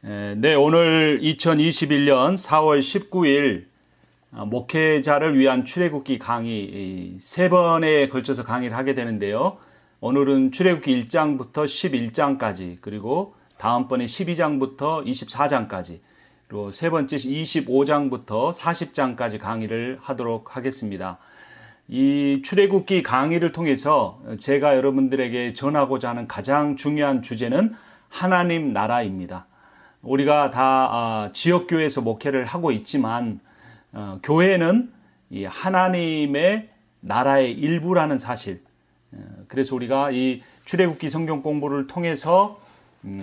네, 오늘 2021년 4월 19일 목회자를 위한 출애굽기 강의 3번에 걸쳐서 강의를 하게 되는데요. 오늘은 출애굽기 1장부터 11장까지, 그리고 다음번에 12장부터 24장까지, 그리고 세 번째 25장부터 40장까지 강의를 하도록 하겠습니다. 이 출애굽기 강의를 통해서 제가 여러분들에게 전하고자 하는 가장 중요한 주제는 하나님 나라입니다. 우리가 다 지역교회에서 목회를 하고 있지만 교회는 이 하나님의 나라의 일부라는 사실, 그래서 우리가 이 출애굽기 성경 공부를 통해서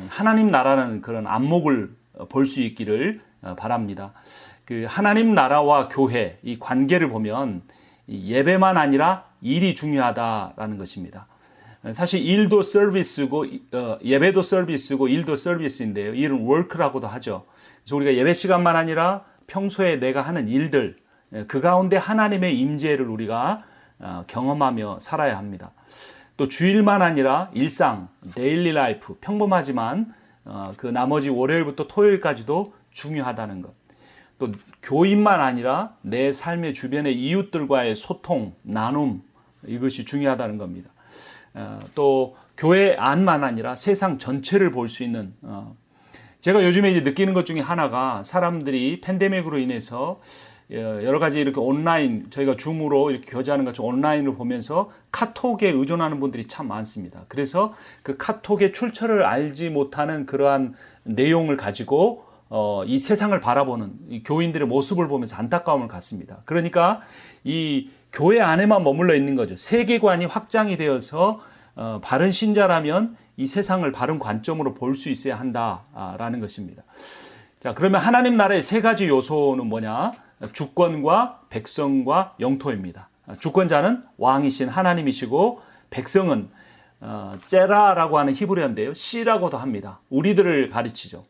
하나님 나라는 그런 안목을 볼 수 있기를 바랍니다. 그 하나님 나라와 교회 이 관계를 보면 예배만 아니라 일이 중요하다라는 것입니다. 사실 일도 서비스고 예배도 서비스고 일도 서비스인데요. 일은 work라고도 하죠. 그래서 우리가 예배 시간만 아니라 평소에 내가 하는 일들, 그 가운데 하나님의 임재를 우리가 경험하며 살아야 합니다. 또 주일만 아니라 일상, 데일리 라이프, 평범하지만 그 나머지 월요일부터 토요일까지도 중요하다는 것. 또 교인만 아니라 내 삶의 주변의 이웃들과의 소통, 나눔, 이것이 중요하다는 겁니다. 또 교회 안만 아니라 세상 전체를 볼 수 있는, 제가 요즘에 이제 느끼는 것 중에 하나가 사람들이 팬데믹으로 인해서 여러 가지 이렇게 온라인, 저희가 줌으로 이렇게 교제하는 것처럼 온라인을 보면서 카톡에 의존하는 분들이 참 많습니다. 그래서 그 카톡의 출처를 알지 못하는 그러한 내용을 가지고 이 세상을 바라보는 이 교인들의 모습을 보면서 안타까움을 갖습니다. 그러니까 이 교회 안에만 머물러 있는 거죠. 세계관이 확장이 되어서 바른 신자라면 이 세상을 바른 관점으로 볼 수 있어야 한다라는 것입니다. 자, 그러면 하나님 나라의 세 가지 요소는 뭐냐? 주권과 백성과 영토입니다. 주권자는 왕이신 하나님이시고, 백성은 제라라고 하는 히브리어인데요, 씨라고도 합니다. 우리들을 가르치죠.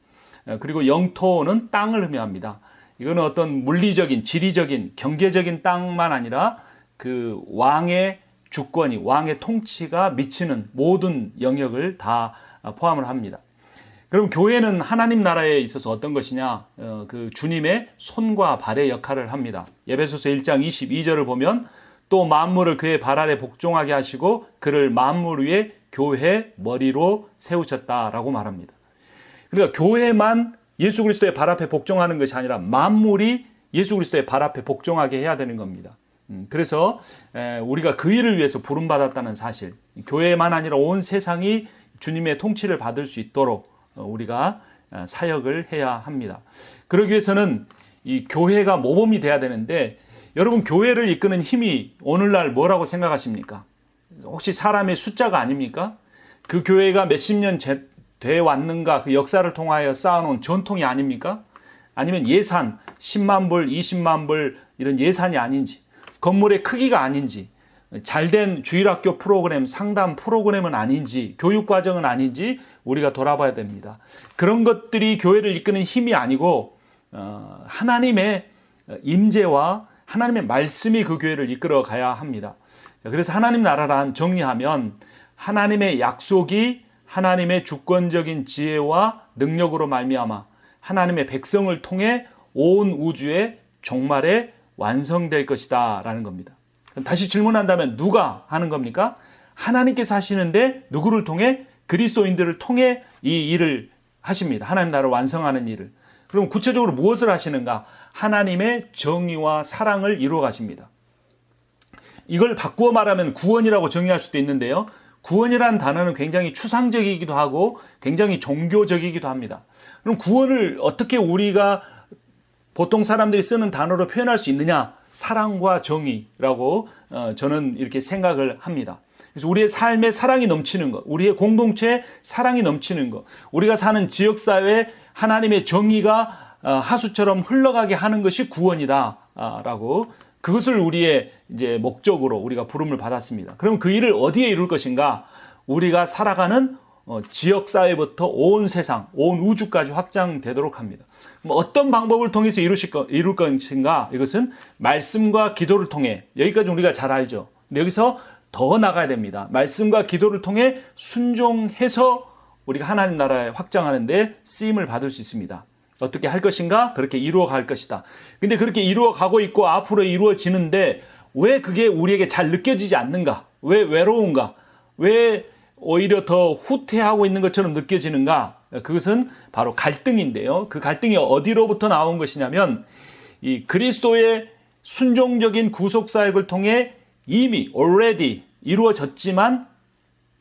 그리고 영토는 땅을 의미합니다. 이거는 어떤 물리적인, 지리적인, 경제적인 땅만 아니라 그 왕의 주권이, 왕의 통치가 미치는 모든 영역을 다 포함을 합니다. 그럼 교회는 하나님 나라에 있어서 어떤 것이냐? 그 주님의 손과 발의 역할을 합니다. 에베소서 1장 22절을 보면 또 만물을 그의 발 아래 복종하게 하시고 그를 만물 위에 교회 머리로 세우셨다라고 말합니다. 그러니까 교회만 예수 그리스도의 발 앞에 복종하는 것이 아니라 만물이 예수 그리스도의 발 앞에 복종하게 해야 되는 겁니다. 그래서 우리가 그 일을 위해서 부름받았다는 사실, 교회만 아니라 온 세상이 주님의 통치를 받을 수 있도록 우리가 사역을 해야 합니다. 그러기 위해서는 이 교회가 모범이 돼야 되는데, 여러분 교회를 이끄는 힘이 오늘날 뭐라고 생각하십니까? 혹시 사람의 숫자가 아닙니까? 그 교회가 몇십 년 돼 왔는가, 그 역사를 통하여 쌓아놓은 전통이 아닙니까? 아니면 예산 10만 불, 20만 불 이런 예산이 아닌지, 건물의 크기가 아닌지, 잘된 주일학교 프로그램, 상담 프로그램은 아닌지, 교육과정은 아닌지 우리가 돌아봐야 됩니다. 그런 것들이 교회를 이끄는 힘이 아니고 하나님의 임재와 하나님의 말씀이 그 교회를 이끌어 가야 합니다. 그래서 하나님 나라란 정리하면 하나님의 약속이 하나님의 주권적인 지혜와 능력으로 말미암아 하나님의 백성을 통해 온 우주의 종말에 완성될 것이다 라는 겁니다. 다시 질문한다면 누가 하는 겁니까? 하나님께서 하시는데 누구를 통해? 그리스도인들을 통해 이 일을 하십니다. 하나님 나라를 완성하는 일을. 그럼 구체적으로 무엇을 하시는가? 하나님의 정의와 사랑을 이루어 가십니다. 이걸 바꾸어 말하면 구원이라고 정의할 수도 있는데요, 구원이라는 단어는 굉장히 추상적이기도 하고 굉장히 종교적이기도 합니다. 그럼 구원을 어떻게 우리가 보통 사람들이 쓰는 단어로 표현할 수 있느냐? 사랑과 정의라고 저는 이렇게 생각을 합니다. 그래서 우리의 삶에 사랑이 넘치는 것, 우리의 공동체에 사랑이 넘치는 것, 우리가 사는 지역사회에 하나님의 정의가 하수처럼 흘러가게 하는 것이 구원이다라고, 그것을 우리의 이제 목적으로 우리가 부름을 받았습니다. 그럼 그 일을 어디에 이룰 것인가? 우리가 살아가는 지역사회부터 온 세상, 온 우주까지 확장되도록 합니다. 어떤 방법을 통해서 이룰 것인가? 이것은 말씀과 기도를 통해, 여기까지 우리가 잘 알죠. 근데 여기서 더 나가야 됩니다. 말씀과 기도를 통해 순종해서 우리가 하나님 나라에 확장하는데 쓰임을 받을 수 있습니다. 어떻게 할 것인가? 그렇게 이루어 갈 것이다. 근데 그렇게 이루어 가고 있고 앞으로 이루어지는데 왜 그게 우리에게 잘 느껴지지 않는가? 왜 외로운가? 왜 오히려 더 후퇴하고 있는 것처럼 느껴지는가? 그것은 바로 갈등인데요. 그 갈등이 어디로부터 나온 것이냐면 이 그리스도의 순종적인 구속 사역을 통해 이미 already 이루어졌지만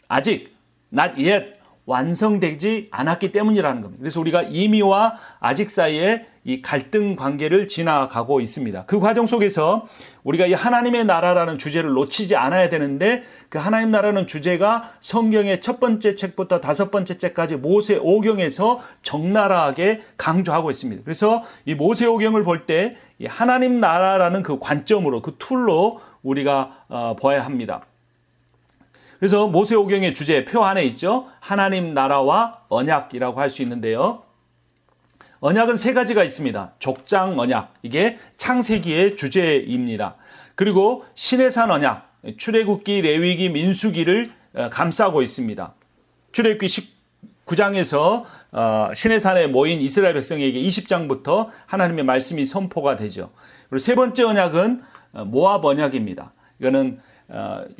아직 not yet 완성되지 않았기 때문이라는 겁니다. 그래서 우리가 이미와 아직 사이에 이 갈등 관계를 지나가고 있습니다. 그 과정 속에서 우리가 이 하나님의 나라라는 주제를 놓치지 않아야 되는데 그 하나님 나라는 주제가 성경의 첫 번째 책부터 다섯 번째 책까지 모세오경에서 적나라하게 강조하고 있습니다. 그래서 이 모세오경을 볼 때 이 하나님 나라라는 그 관점으로 그 툴로 우리가 봐야 합니다. 그래서 모세오경의 주제 표 안에 있죠. 하나님 나라와 언약이라고 할 수 있는데요. 언약은 세 가지가 있습니다. 족장 언약, 이게 창세기의 주제입니다. 그리고 시내산 언약, 출애굽기, 레위기, 민수기를 감싸고 있습니다. 출애굽기 19장에서 시내산에 모인 이스라엘 백성에게 20장부터 하나님의 말씀이 선포가 되죠. 그리고 세 번째 언약은 모압 언약입니다. 이거는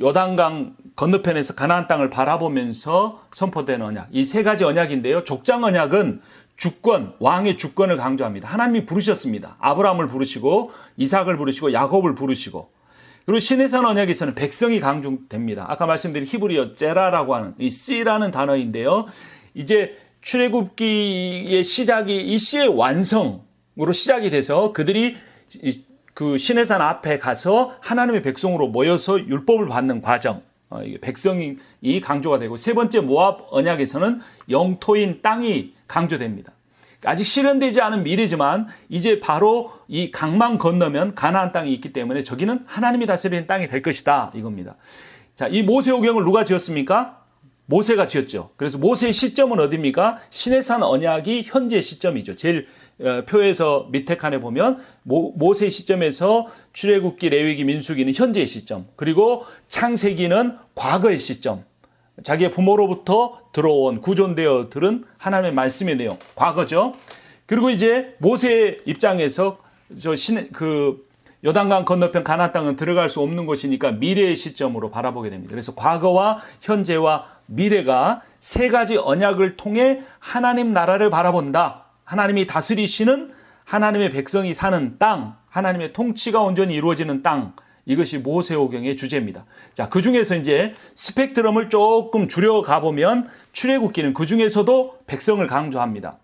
요단강 건너편에서 가나안 땅을 바라보면서 선포된 언약. 이 세 가지 언약인데요. 족장 언약은 주권, 왕의 주권을 강조합니다. 하나님이 부르셨습니다. 아브라함을 부르시고 이삭을 부르시고 야곱을 부르시고. 그리고 시내산 언약에서는 백성이 강조됩니다. 아까 말씀드린 히브리어 제라라고 하는 이 씨라는 단어인데요. 이제 출애굽기의 시작이 이 씨의 완성으로 시작이 돼서 그들이 그 시내산 앞에 가서 하나님의 백성으로 모여서 율법을 받는 과정, 백성이 강조가 되고, 세 번째 모압 언약에서는 영토인 땅이 강조됩니다. 아직 실현되지 않은 미래지만 이제 바로 이 강만 건너면 가나안 땅이 있기 때문에 저기는 하나님이 다스리는 땅이 될 것이다, 이겁니다. 자, 이 모세오경을 누가 지었습니까? 모세가 지었죠. 그래서 모세의 시점은 어디입니까? 시내산 언약이 현재의 시점이죠. 제일 표에서 밑에 칸에 보면 모세의 시점에서 출애굽기, 레위기, 민수기는 현재의 시점, 그리고 창세기는 과거의 시점, 자기의 부모로부터 들어온 구존되어 들은 하나님의 말씀의 내용, 과거죠. 그리고 이제 모세의 입장에서 요단강 건너편 가나안 땅은 들어갈 수 없는 곳이니까 미래의 시점으로 바라보게 됩니다. 그래서 과거와 현재와 미래가 세 가지 언약을 통해 하나님 나라를 바라본다. 하나님이 다스리시는 하나님의 백성이 사는 땅, 하나님의 통치가 온전히 이루어지는 땅, 이것이 모세오경의 주제입니다. 자, 그 중에서 이제 스펙트럼을 조금 줄여 가보면 출애굽기는 그 중에서도 백성을 강조합니다.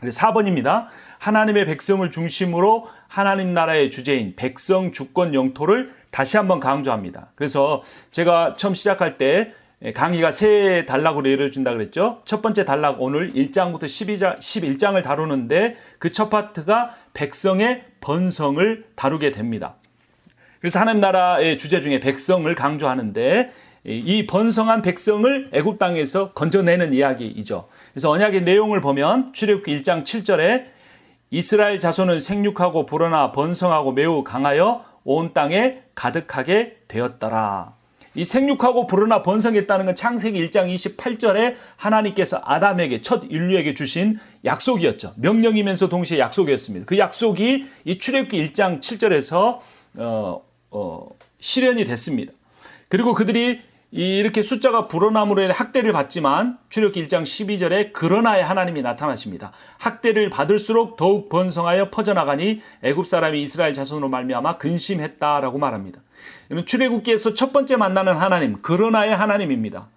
4번입니다. 하나님의 백성을 중심으로 하나님 나라의 주제인 백성, 주권, 영토를 다시 한번 강조합니다. 그래서 제가 처음 시작할 때 강의가 세 단락으로 이루어진다 그랬죠. 첫 번째 단락 오늘 1장부터 11장을 다루는데 그 첫 파트가 백성의 번성을 다루게 됩니다. 그래서 하나님 나라의 주제 중에 백성을 강조하는데 이 번성한 백성을 애굽 땅에서 건져내는 이야기이죠. 그래서 언약의 내용을 보면 출애굽기 1장 7절에 이스라엘 자손은 생육하고 불어나 번성하고 매우 강하여 온 땅에 가득하게 되었더라. 이 생육하고 불어나 번성했다는 건 창세기 1장 28절에 하나님께서 아담에게 첫 인류에게 주신 약속이었죠. 명령이면서 동시에 약속이었습니다. 그 약속이 이 출애굽기 1장 7절에서 실현이 됐습니다. 그리고 그들이 이렇게 숫자가 불어남으로 인해 학대를 받지만 출애굽기 1장 12절에 그러나의 하나님이 나타나십니다. 학대를 받을수록 더욱 번성하여 퍼져나가니 애굽 사람이 이스라엘 자손으로 말미암아 근심했다라고 말합니다. 출애굽기에서 첫 번째 만나는 하나님, 그러나의 하나님입니다.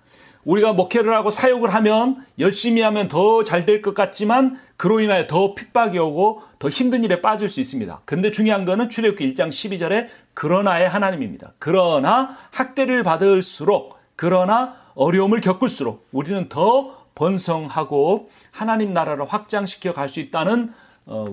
우리가 목회를 하고 사역을 하면 열심히 하면 더 잘 될 것 같지만 그로 인하여 더 핍박이 오고 더 힘든 일에 빠질 수 있습니다. 근데 중요한 거는 출애굽기 1장 12절에 그러나의 하나님입니다. 그러나 학대를 받을수록, 그러나 어려움을 겪을수록 우리는 더 번성하고 하나님 나라를 확장시켜 갈 수 있다는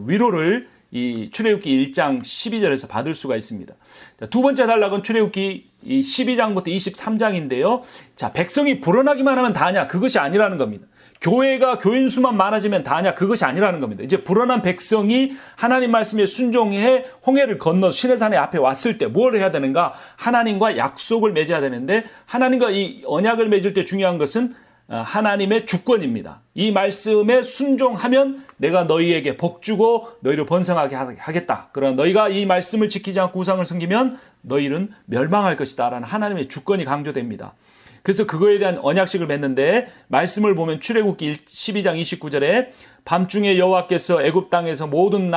위로를 이 출애굽기 1장 12절에서 받을 수가 있습니다. 자, 두 번째 단락은 출애굽기 12장부터 23장인데요. 자, 백성이 불어나기만 하면 다냐? 그것이 아니라는 겁니다. 교회가 교인 수만 많아지면 다냐? 그것이 아니라는 겁니다. 이제 불어난 백성이 하나님 말씀에 순종해 홍해를 건너 시내산의 앞에 왔을 때 뭘 해야 되는가? 하나님과 약속을 맺어야 되는데 하나님과 이 언약을 맺을 때 중요한 것은 하나님의 주권입니다. 이 말씀에 순종하면 내가 너희에게 복 주고 너희를 번성하게 하겠다. 그러나 너희가 이 말씀을 지키지 않고 우상을 섬기면 너희는 멸망할 것이다 라는 하나님의 주권이 강조됩니다. 그래서 그거에 대한 언약식을 맺는데 말씀을 보면 출애굽기 12장 29절에 밤중에 여호와께서 애굽 땅에서 모든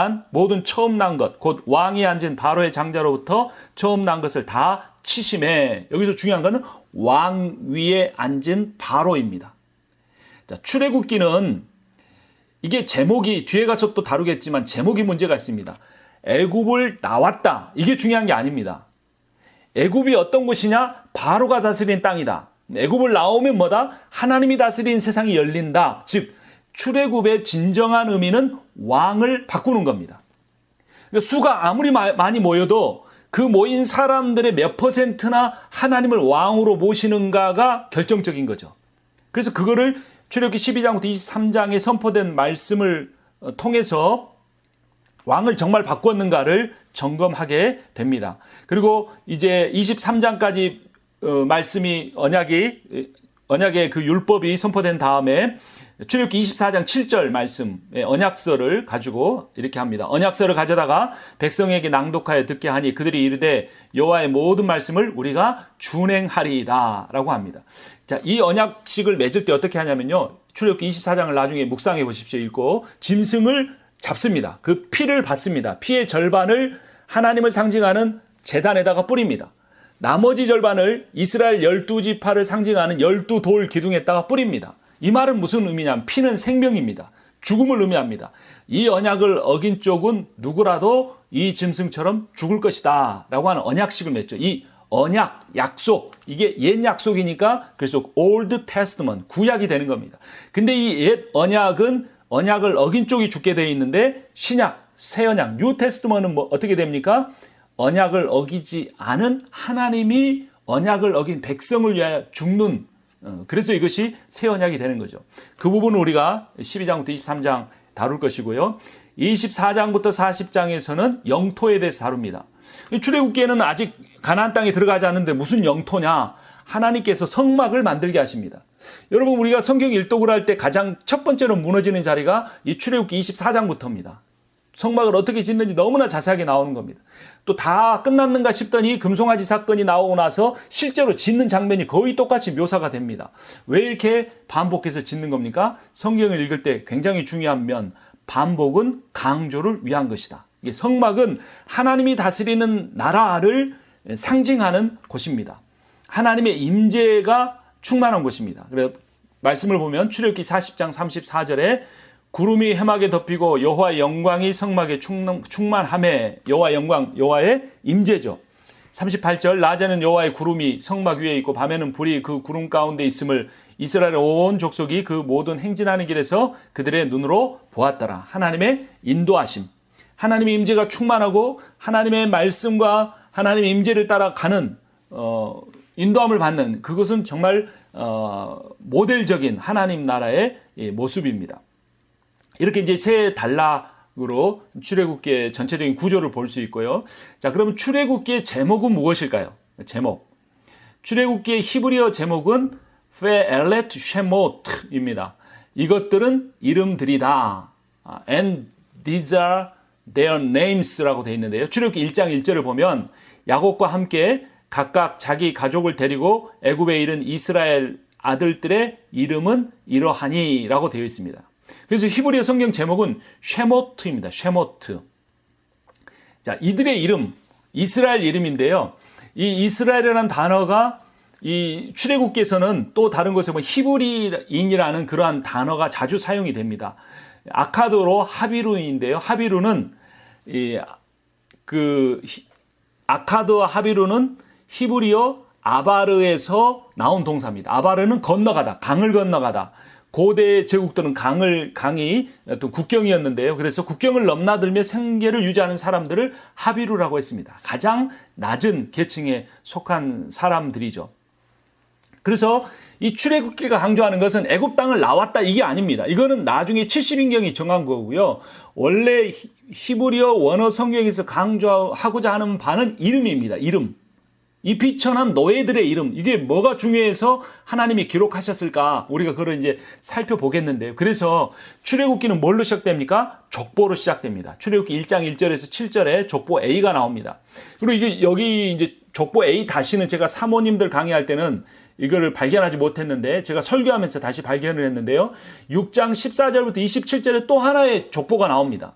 처음 난 것 곧 왕이 앉은 바로의 장자로부터 처음 난 것을 다 치심해. 여기서 중요한 것은 왕 위에 앉은 바로입니다. 자, 출애굽기는 이게 제목이 뒤에 가서 또 다루겠지만 제목이 문제가 있습니다. 애굽을 나왔다. 이게 중요한 게 아닙니다. 애굽이 어떤 곳이냐? 바로가 다스린 땅이다. 애굽을 나오면 뭐다? 하나님이 다스린 세상이 열린다. 즉 출애굽의 진정한 의미는 왕을 바꾸는 겁니다. 그러니까 수가 아무리 많이 모여도 그 모인 사람들의 몇 퍼센트나 하나님을 왕으로 모시는가가 결정적인 거죠. 그래서 그거를 출애굽기 12장부터 23장에 선포된 말씀을 통해서 왕을 정말 바꾸었는가를 점검하게 됩니다. 그리고 이제 23장까지 말씀이 언약의 그 율법이 선포된 다음에 출애굽기 24장 7절 말씀 언약서를 가지고 이렇게 합니다. 언약서를 가져다가 백성에게 낭독하여 듣게 하니 그들이 이르되 여호와의 모든 말씀을 우리가 준행하리이다 라고 합니다. 자, 이 언약식을 맺을 때 어떻게 하냐면요. 출애굽기 24장을 나중에 묵상해 보십시오. 읽고 짐승을 잡습니다. 그 피를 받습니다. 피의 절반을 하나님을 상징하는 제단에다가 뿌립니다. 나머지 절반을 이스라엘 12지파를 상징하는 12돌 기둥에다가 뿌립니다. 이 말은 무슨 의미냐면 피는 생명입니다. 죽음을 의미합니다. 이 언약을 어긴 쪽은 누구라도 이 짐승처럼 죽을 것이다 라고 하는 언약식을 맺죠. 이 언약, 약속, 이게 옛 약속이니까 그래서 Old Testament, 구약이 되는 겁니다. 근데 이 옛 언약은 언약을 어긴 쪽이 죽게 되어 있는데 신약, 새 언약, New Testament은 뭐 어떻게 됩니까? 언약을 어기지 않은 하나님이 언약을 어긴 백성을 위하여 죽는, 그래서 이것이 새 언약이 되는 거죠. 그 부분은 우리가 12장부터 23장 다룰 것이고요. 24장부터 40장에서는 영토에 대해서 다룹니다. 출애굽기에는 아직 가나안 땅에 들어가지 않는데 무슨 영토냐? 하나님께서 성막을 만들게 하십니다. 여러분, 우리가 성경 일독을 할 때 가장 첫 번째로 무너지는 자리가 이 출애굽기 24장부터입니다. 성막을 어떻게 짓는지 너무나 자세하게 나오는 겁니다. 또 다 끝났는가 싶더니 금송아지 사건이 나오고 나서 실제로 짓는 장면이 거의 똑같이 묘사가 됩니다. 왜 이렇게 반복해서 짓는 겁니까? 성경을 읽을 때 굉장히 중요한 면, 반복은 강조를 위한 것이다. 이게 성막은 하나님이 다스리는 나라를 상징하는 곳입니다. 하나님의 임재가 충만한 곳입니다. 그래서 말씀을 보면 출애굽기 40장 34절에 구름이 해막에 덮이고 여호와의 영광이 성막에 충만하매, 여호와의 영광, 여호와의 임재죠. 38절 낮에는 여호와의 구름이 성막 위에 있고 밤에는 불이 그 구름 가운데 있음을 이스라엘 온 족속이 그 모든 행진하는 길에서 그들의 눈으로 보았더라. 하나님의 인도하심, 하나님의 임재가 충만하고 하나님의 말씀과 하나님의 임재를 따라가는 인도함을 받는, 그것은 정말 모델적인 하나님 나라의 모습입니다. 이렇게 이제 세 단락으로 출애굽기의 전체적인 구조를 볼 수 있고요. 자, 그러면 출애굽기의 제목은 무엇일까요? 제목. 출애굽기의 히브리어 제목은 페엘렛 쉐못입니다. 이것들은 이름들이다. And these are their names라고 되어 있는데요. 출애굽기 1장 1절을 보면 야곱과 함께 각각 자기 가족을 데리고 애굽에 이른 이스라엘 아들들의 이름은 이러하니 라고 되어 있습니다. 그래서 히브리어 성경 제목은 쉐모트입니다. 쉐모트. 자, 이들의 이름, 이스라엘 이름인데요. 이 이스라엘이라는 단어가 이 출애굽기에서는 또 다른 곳에 보면 히브리인이라는 그러한 단어가 자주 사용이 됩니다. 아카도로 하비루인데요. 하비루는 아카도와 하비루는 히브리어 아바르에서 나온 동사입니다. 아바르는 건너가다, 강을 건너가다. 고대 제국들은 강이 어떤 국경이었는데요. 그래서 국경을 넘나들며 생계를 유지하는 사람들을 하비루라고 했습니다. 가장 낮은 계층에 속한 사람들이죠. 그래서 이 출애굽기가 강조하는 것은 애굽 땅을 나왔다, 이게 아닙니다. 이거는 나중에 70인경이 정한 거고요. 원래 히브리어 원어 성경에서 강조하고자 하는 바는 이름입니다. 이름. 이 비천한 노예들의 이름, 이게 뭐가 중요해서 하나님이 기록하셨을까? 우리가 그걸 이제 살펴보겠는데요. 그래서 출애굽기는 뭘로 시작됩니까? 족보로 시작됩니다. 출애굽기 1장 1절에서 7절에 족보 A가 나옵니다. 그리고 이게 여기 이제 족보 A 다시는 제가 사모님들 강의할 때는 이거를 발견하지 못했는데 제가 설교하면서 다시 발견을 했는데요. 6장 14절부터 27절에 또 하나의 족보가 나옵니다.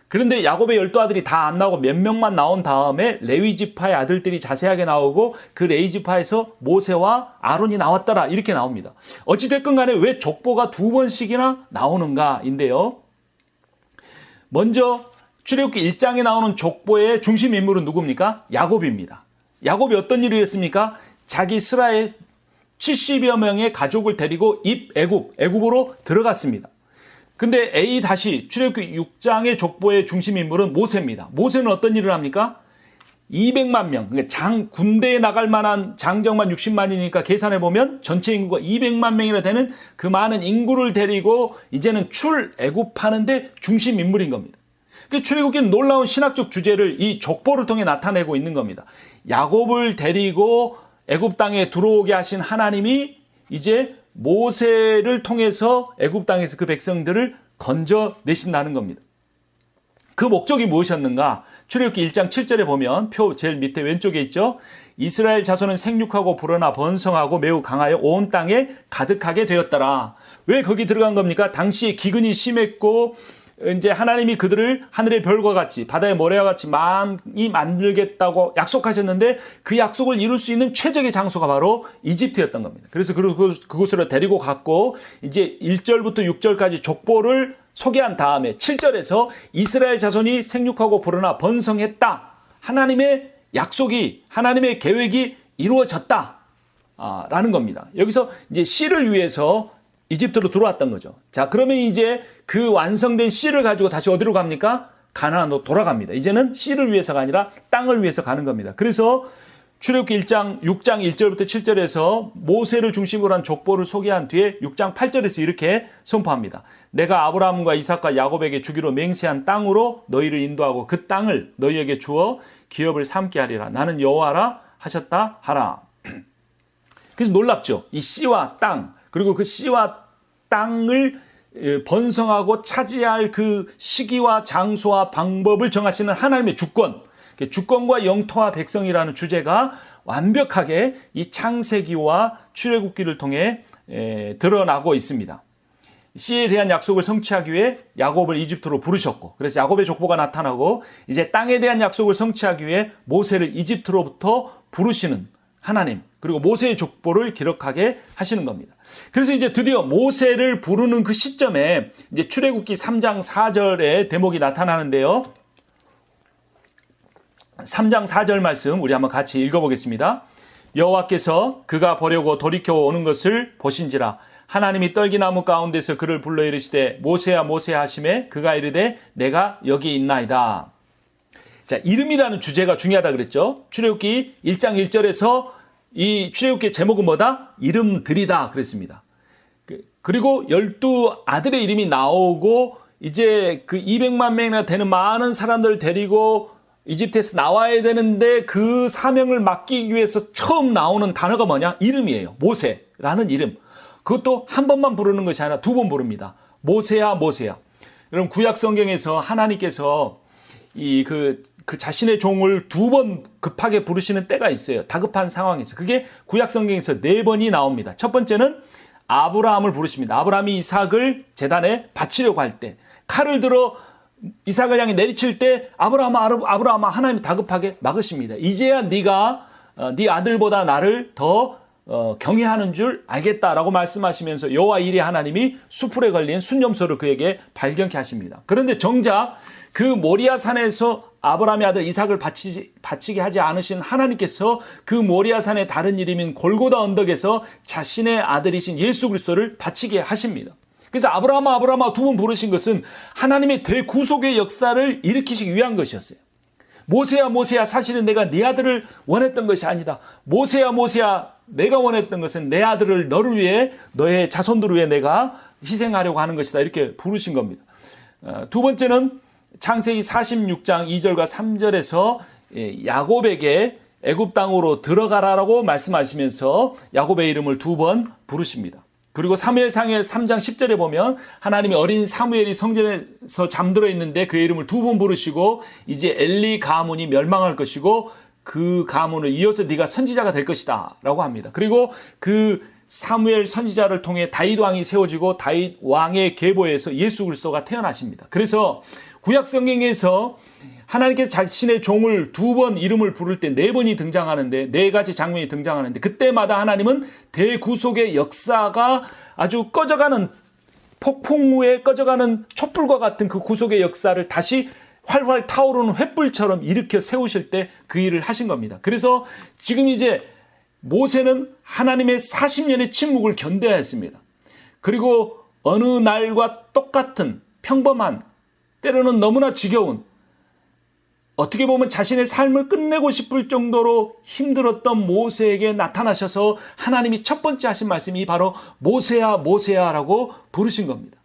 그런데 야곱의 12아들이 다 안 나오고 몇 명만 나온 다음에 레위 지파의 아들들이 자세하게 나오고 그 레위 지파에서 모세와 아론이 나왔더라 이렇게 나옵니다. 어찌됐건 간에 왜 족보가 두 번씩이나 나오는가인데요. 먼저 출애굽기 1장에 나오는 족보의 중심 인물은 누굽니까? 야곱입니다. 야곱이 어떤 일을 했습니까? 자기 스라의 70여 명의 가족을 데리고 애굽으로 들어갔습니다. 근데 A 다시 출애굽기 6장의 족보의 중심 인물은 모세입니다. 모세는 어떤 일을 합니까? 200만 명, 그러니까 군대에 나갈 만한 장정만 60만이니까 계산해 보면 전체 인구가 200만 명이나 되는 그 많은 인구를 데리고 이제는 출애굽하는데 중심 인물인 겁니다. 출애굽기는 놀라운 신학적 주제를 이 족보를 통해 나타내고 있는 겁니다. 야곱을 데리고 애굽 땅에 들어오게 하신 하나님이 이제 모세를 통해서 애굽 땅에서 그 백성들을 건져내신다는 겁니다. 그 목적이 무엇이었는가? 출애굽기 1장 7절에 보면 표 제일 밑에 왼쪽에 있죠. 이스라엘 자손은 생육하고 불어나 번성하고 매우 강하여 온 땅에 가득하게 되었더라. 왜 거기 들어간 겁니까? 당시에 기근이 심했고 이제 하나님이 그들을 하늘의 별과 같이 바다의 모래와 같이 많이 만들겠다고 약속하셨는데 그 약속을 이룰 수 있는 최적의 장소가 바로 이집트였던 겁니다. 그래서 그곳으로 데리고 갔고 이제 1절부터 6절까지 족보를 소개한 다음에 7절에서 이스라엘 자손이 생육하고 불어나 번성했다. 하나님의 약속이 하나님의 계획이 이루어졌다. 라는 겁니다. 여기서 이제 씨를 위해서 이집트로 들어왔던 거죠. 자, 그러면 이제 그 완성된 씨를 가지고 다시 어디로 갑니까? 가나안으로 돌아갑니다. 이제는 씨를 위해서가 아니라 땅을 위해서 가는 겁니다. 그래서 출애굽기 6장 1절부터 7절에서 모세를 중심으로 한 족보를 소개한 뒤에 6장 8절에서 이렇게 선포합니다. 내가 아브라함과 이삭과 야곱에게 주기로 맹세한 땅으로 너희를 인도하고 그 땅을 너희에게 주어 기업을 삼게 하리라. 나는 여호와라 하셨다 하라. 그래서 놀랍죠. 이 씨와 땅 그리고 그 씨와 땅을 번성하고 차지할 그 시기와 장소와 방법을 정하시는 하나님의 주권과 영토와 백성이라는 주제가 완벽하게 이 창세기와 출애굽기를 통해 드러나고 있습니다. 씨에 대한 약속을 성취하기 위해 야곱을 이집트로 부르셨고 그래서 야곱의 족보가 나타나고 이제 땅에 대한 약속을 성취하기 위해 모세를 이집트로부터 부르시는 하나님 그리고 모세의 족보를 기록하게 하시는 겁니다. 그래서 이제 드디어 모세를 부르는 그 시점에 이제 출애굽기 3장 4절의 대목이 나타나는데요. 3장 4절 말씀 우리 한번 같이 읽어보겠습니다. 여호와께서 그가 보려고 돌이켜 오는 것을 보신지라 하나님이 떨기나무 가운데서 그를 불러 이르시되 모세야 모세야 하시매 그가 이르되 내가 여기 있나이다. 자, 이름이라는 주제가 중요하다 그랬죠. 출애굽기 1장 1절에서 이 출애굽기의 제목은 뭐다? 이름들이다 그랬습니다. 그리고 12아들의 이름이 나오고 이제 그 200만 명이나 되는 많은 사람들을 데리고 이집트에서 나와야 되는데 그 사명을 맡기기 위해서 처음 나오는 단어가 뭐냐? 이름이에요. 모세라는 이름. 그것도 한 번만 부르는 것이 아니라 두 번 부릅니다. 모세야 모세야. 여러분 구약 성경에서 하나님께서 그 자신의 종을 두 번 급하게 부르시는 때가 있어요. 다급한 상황에서. 그게 구약 성경에서 4번이 나옵니다. 첫 번째는 아브라함을 부르십니다. 아브라함이 이삭을 제단에 바치려고 할 때 칼을 들어 이삭을 향해 내리칠 때 아브라함아 하나님이 다급하게 막으십니다. 이제야 네가 네 아들보다 나를 더 경외하는 줄 알겠다라고 말씀하시면서 여호와 이레 하나님이 수풀에 걸린 순념소를 그에게 발견케 하십니다. 그런데 정작 그 모리아 산에서 아브라함의 아들 이삭을 바치게 하지 않으신 하나님께서 그 모리아 산의 다른 이름인 골고다 언덕에서 자신의 아들이신 예수 그리스도를 바치게 하십니다. 그래서 아브라함아 두 번 부르신 것은 하나님의 대구속의 역사를 일으키시기 위한 것이었어요. 모세야 사실은 내가 네 아들을 원했던 것이 아니다. 모세야 내가 원했던 것은 내 아들을 너를 위해 너의 자손들을 위해 내가 희생하려고 하는 것이다. 이렇게 부르신 겁니다. 두 번째는 창세기 46장 2절과 3절에서 야곱에게 애굽 땅으로 들어가라라고 말씀하시면서 야곱의 이름을 2번 부르십니다. 그리고 사무엘상의 3장 10절에 보면 하나님이 어린 사무엘이 성전에서 잠들어 있는데 그의 이름을 2번 부르시고 이제 엘리 가문이 멸망할 것이고 그 가문을 이어서 네가 선지자가 될 것이다 라고 합니다. 그리고 그 사무엘 선지자를 통해 다윗 왕이 세워지고 다윗 왕의 계보에서 예수 그리스도가 태어나십니다. 그래서 구약 성경에서 하나님께서 자신의 종을 2번 이름을 부를 때 4번이 등장하는데 4가지 장면이 등장하는데 그때마다 하나님은 대구속의 역사가 아주 꺼져가는 폭풍우에 꺼져가는 촛불과 같은 그 구속의 역사를 다시 활활 타오르는 횃불처럼 일으켜 세우실 때 그 일을 하신 겁니다. 그래서 지금 이제 모세는 하나님의 40년의 침묵을 견뎌야 했습니다. 그리고 어느 날과 똑같은 평범한 때로는 너무나 지겨운 어떻게 보면 자신의 삶을 끝내고 싶을 정도로 힘들었던 모세에게 나타나셔서 하나님이 첫 번째 하신 말씀이 바로 모세야 모세야 라고 부르신 겁니다.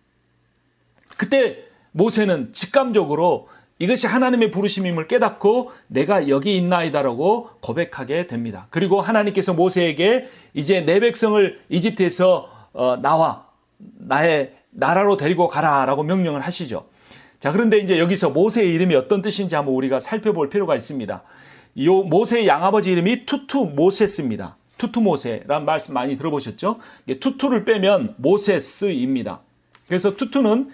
그때 모세는 직감적으로 이것이 하나님의 부르심임을 깨닫고 내가 여기 있나이다라고 고백하게 됩니다. 그리고 하나님께서 모세에게 이제 내 백성을 이집트에서 나와 나의 나라로 데리고 가라라고 명령을 하시죠. 자, 그런데 이제 여기서 모세의 이름이 어떤 뜻인지 한번 우리가 살펴볼 필요가 있습니다. 이 모세의 양아버지 이름이 투투 모세스입니다. 투투 모세라는 말씀 많이 들어보셨죠? 투투를 빼면 모세스입니다. 그래서 투투는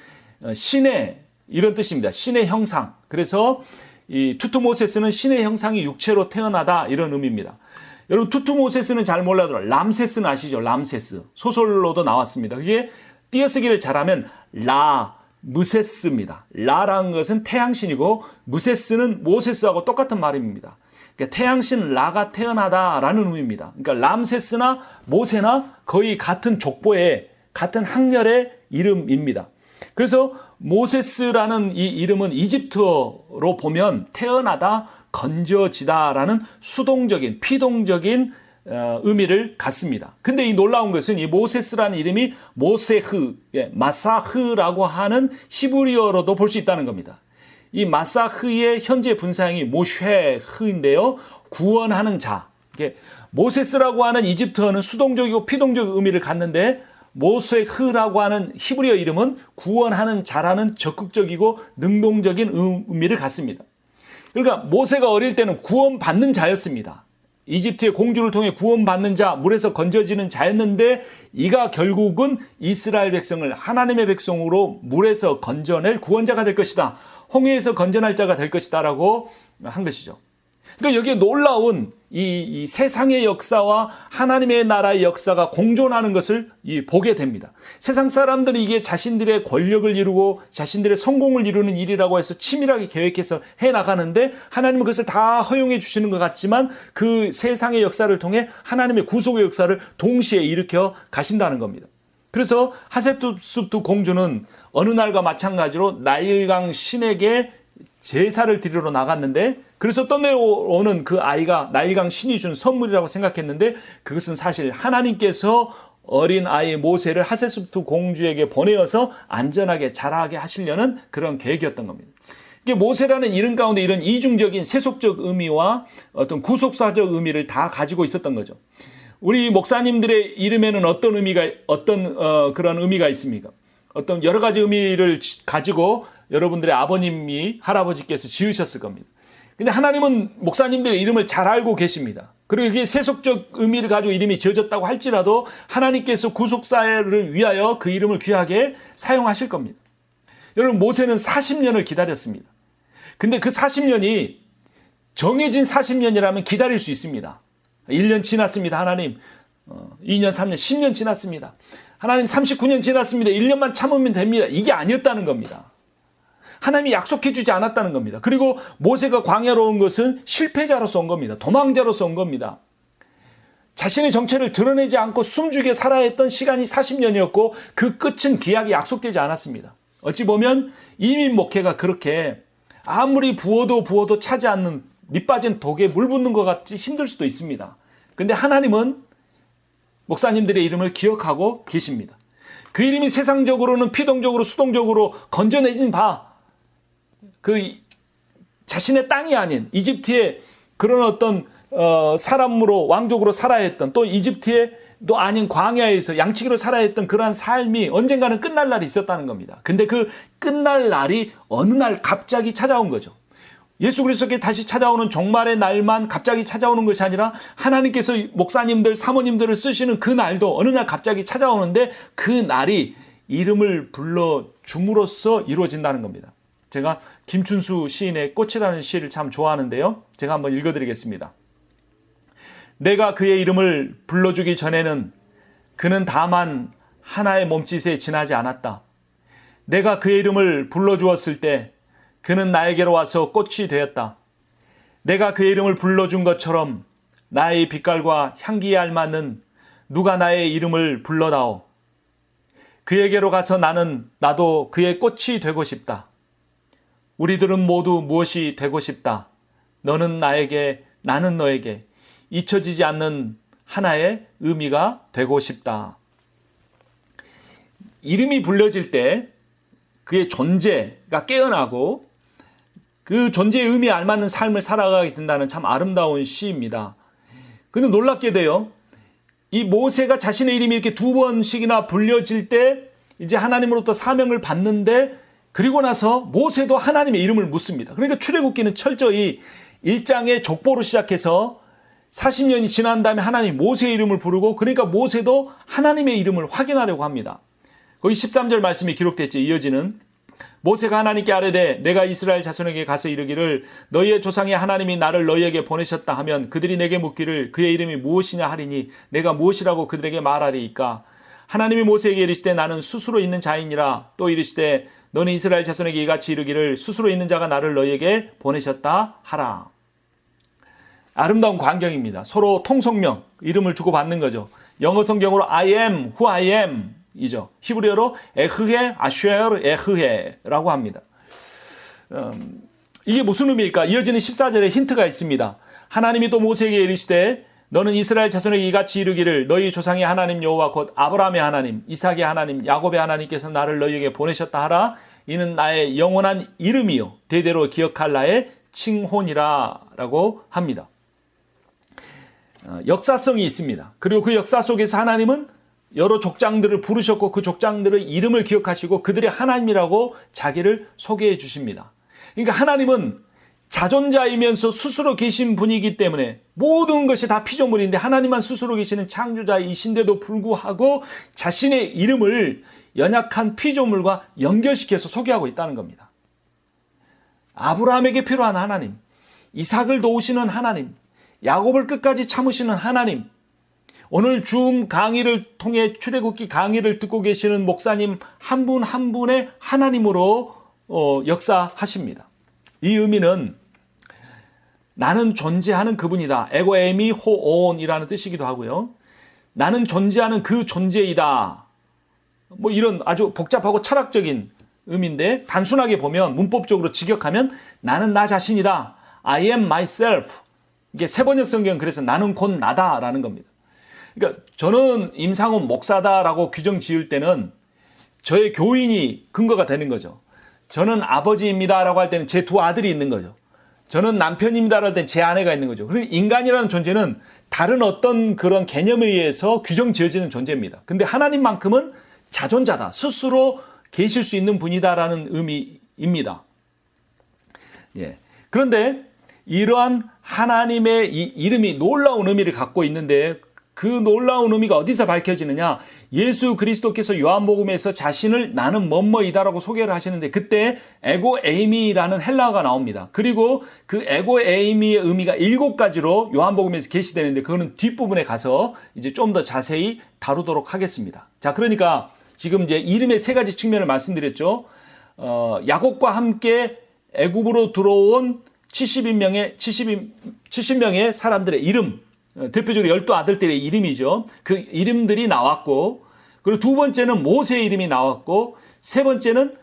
신의 이런 뜻입니다. 신의 형상. 그래서 이 투투 모세스는 신의 형상이 육체로 태어나다 이런 의미입니다. 여러분 투투 모세스는 잘 몰라도 람세스는 아시죠? 람세스. 소설로도 나왔습니다. 그게 띄어쓰기를 잘하면 무세스입니다. 라라는 것은 태양신이고 무세스는 모세스하고 똑같은 말입니다. 그러니까 태양신 라가 태어나다라는 의미입니다. 그러니까 람세스나 모세나 거의 같은 족보의 같은 학렬의 이름입니다. 그래서 모세스라는 이 이름은 이집트어로 보면 태어나다, 건져지다라는 수동적인, 피동적인 의미를 갖습니다. 근데 이 놀라운 것은 이 모세스라는 이름이 모세흐, 마사흐라고 하는 히브리어로도 볼 수 있다는 겁니다. 이 마사흐의 현재 분사형이 모쉐흐인데요. 구원하는 자. 모세스라고 하는 이집트어는 수동적이고 피동적 의미를 갖는데 모세흐라고 하는 히브리어 이름은 구원하는 자라는 적극적이고 능동적인 의미를 갖습니다. 그러니까 모세가 어릴 때는 구원받는 자였습니다. 이집트의 공주를 통해 구원받는 자, 물에서 건져지는 자였는데 이가 결국은 이스라엘 백성을 하나님의 백성으로 물에서 건져낼 구원자가 될 것이다. 홍해에서 건져낼 자가 될 것이다 라고 한 것이죠. 그러니까 여기에 놀라운 이 세상의 역사와 하나님의 나라의 역사가 공존하는 것을 보게 됩니다. 세상 사람들이 이게 자신들의 권력을 이루고 자신들의 성공을 이루는 일이라고 해서 치밀하게 계획해서 해나가는데 하나님은 그것을 다 허용해 주시는 것 같지만 그 세상의 역사를 통해 하나님의 구속의 역사를 동시에 일으켜 가신다는 겁니다. 그래서 하셉수트 공주는 어느 날과 마찬가지로 나일강 신에게 제사를 드리러 나갔는데 그래서 떠내려오는 그 아이가 나일강 신이 준 선물이라고 생각했는데 그것은 사실 하나님께서 어린 아이 모세를 하세스부트 공주에게 보내어서 안전하게 자라게 하시려는 그런 계획이었던 겁니다. 이게 모세라는 이름 가운데 이런 이중적인 세속적 의미와 어떤 구속사적 의미를 다 가지고 있었던 거죠. 우리 목사님들의 이름에는 어떤 의미가 그런 의미가 있습니까? 어떤 여러 가지 의미를 가지고 여러분들의 아버님이 할아버지께서 지으셨을 겁니다. 근데 하나님은 목사님들의 이름을 잘 알고 계십니다. 그리고 이게 세속적 의미를 가지고 이름이 지어졌다고 할지라도 하나님께서 구속사를 위하여 그 이름을 귀하게 사용하실 겁니다. 여러분 모세는 40년을 기다렸습니다. 근데 그 40년이 정해진 40년이라면 기다릴 수 있습니다. 1년 지났습니다. 하나님 2년, 3년, 10년 지났습니다. 하나님 39년 지났습니다. 1년만 참으면 됩니다. 이게 아니었다는 겁니다. 하나님이 약속해 주지 않았다는 겁니다. 그리고 모세가 광야로 온 것은 실패자로서 온 겁니다. 도망자로서 온 겁니다. 자신의 정체를 드러내지 않고 숨죽여 살아야 했던 시간이 40년이었고 그 끝은 기약이 약속되지 않았습니다. 어찌 보면 이민 목회가 그렇게 아무리 부어도 차지 않는 밑빠진 독에 물 붓는 것 같이 힘들 수도 있습니다. 근데 하나님은 목사님들의 이름을 기억하고 계십니다. 그 이름이 세상적으로는 피동적으로 수동적으로 건져내진 그 자신의 땅이 아닌 이집트의 그런 어떤 사람으로 왕족으로 살아야 했던, 또 이집트의 또 아닌 광야에서 양치기로 살아야 했던 그러한 삶이 언젠가는 끝날 날이 있었다는 겁니다. 근데 그 끝날 날이 어느 날 갑자기 찾아온 거죠. 예수 그리스도께 다시 찾아오는 종말의 날만 갑자기 찾아오는 것이 아니라 하나님께서 목사님들, 사모님들을 쓰시는 그 날도 어느 날 갑자기 찾아오는데 그 날이 이름을 불러줌으로써 이루어진다는 겁니다. 제가 김춘수 시인의 꽃이라는 시를 참 좋아하는데요. 제가 한번 읽어드리겠습니다. 내가 그의 이름을 불러주기 전에는 그는 다만 하나의 몸짓에 지나지 않았다. 내가 그의 이름을 불러주었을 때 그는 나에게로 와서 꽃이 되었다. 내가 그의 이름을 불러준 것처럼 나의 빛깔과 향기에 알맞는 누가 나의 이름을 불러다오. 그에게로 가서 나도 그의 꽃이 되고 싶다. 우리들은 모두 무엇이 되고 싶다. 너는 나에게, 나는 너에게 잊혀지지 않는 하나의 의미가 되고 싶다. 이름이 불려질 때 그의 존재가 깨어나고 그 존재의 의미에 알맞는 삶을 살아가게 된다는 참 아름다운 시입니다. 근데 놀랍게 돼요. 이 모세가 자신의 이름이 이렇게 두 번씩이나 불려질 때 이제 하나님으로부터 사명을 받는데, 그리고 나서 모세도 하나님의 이름을 묻습니다. 그러니까 출애굽기는 철저히 1장의 족보로 시작해서 40년이 지난 다음에 하나님 모세의 이름을 부르고, 그러니까 모세도 하나님의 이름을 확인하려고 합니다. 거기 13절 말씀이 기록됐죠. 이어지는 모세가 하나님께 아뢰되 내가 이스라엘 자손에게 가서 이르기를 너희의 조상의 하나님이 나를 너희에게 보내셨다 하면 그들이 내게 묻기를 그의 이름이 무엇이냐 하리니 내가 무엇이라고 그들에게 말하리이까. 하나님이 모세에게 이르시되 나는 스스로 있는 자이니라. 또 이르시되 너는 이스라엘 자손에게 이같이 이르기를 스스로 있는 자가 나를 너희에게 보내셨다 하라. 아름다운 광경입니다. 서로 통성명, 이름을 주고받는 거죠. 영어 성경으로 I am who I am 이죠. 히브리어로 에흐헤 아쉐르 에흐헤라고 합니다. 이게 무슨 의미일까? 이어지는 14절에 힌트가 있습니다. 하나님이 또 모세에게 이르시되 너는 이스라엘 자손에게 이같이 이르기를 너희 조상의 하나님 여호와 곧 아브라함의 하나님, 이삭의 하나님, 야곱의 하나님께서 나를 너희에게 보내셨다 하라. 이는 나의 영원한 이름이요 대대로 기억할 나의 칭혼이라 라고 합니다. 역사성이 있습니다. 그리고 그 역사 속에서 하나님은 여러 족장들을 부르셨고 그 족장들의 이름을 기억하시고 그들의 하나님이라고 자기를 소개해 주십니다. 그러니까 하나님은 자존자이면서 스스로 계신 분이기 때문에 모든 것이 다 피조물인데 하나님만 스스로 계시는 창조자이신데도 불구하고 자신의 이름을 연약한 피조물과 연결시켜서 소개하고 있다는 겁니다. 아브라함에게 필요한 하나님, 이삭을 도우시는 하나님, 야곱을 끝까지 참으시는 하나님, 오늘 줌 강의를 통해 출애굽기 강의를 듣고 계시는 목사님 한 분 한 분의 하나님으로 역사하십니다. 이 의미는 나는 존재하는 그분이다. 에고 에미 호온이라는 뜻이기도 하고요. 나는 존재하는 그 존재이다. 뭐 이런 아주 복잡하고 철학적인 의미인데 단순하게 보면 문법적으로 직역하면 나는 나 자신이다. I am myself. 이게 세번역 성경은 그래서 나는 곧 나다라는 겁니다. 그러니까 저는 임상훈 목사다라고 규정 지을 때는 저의 교인이 근거가 되는 거죠. 저는 아버지입니다라고 할 때는 제 두 아들이 있는 거죠. 저는 남편입니다라고 할 때는 제 아내가 있는 거죠. 그리고 인간이라는 존재는 다른 어떤 그런 개념에 의해서 규정 지어지는 존재입니다. 근데 하나님만큼은 자존자다. 스스로 계실 수 있는 분이다라는 의미입니다. 예. 그런데 이러한 하나님의 이 이름이 놀라운 의미를 갖고 있는데 그 놀라운 의미가 어디서 밝혀지느냐? 예수 그리스도께서 요한복음에서 자신을 나는 뭐뭐이다라고 소개를 하시는데 그때 에고 에이미라는 헬라어가 나옵니다. 그리고 그 에고 에이미의 의미가 7가지로 요한복음에서 게시되는데 그거는 뒷부분에 가서 이제 좀 더 자세히 다루도록 하겠습니다. 자, 그러니까 지금 이제 이름의 3가지 측면을 말씀드렸죠. 야곱과 함께 애굽으로 들어온 70명의 사람들의 이름, 대표적으로 12아들들의 이름이죠. 그 이름들이 나왔고, 그리고 두 번째는 모세의 이름이 나왔고, 세 번째는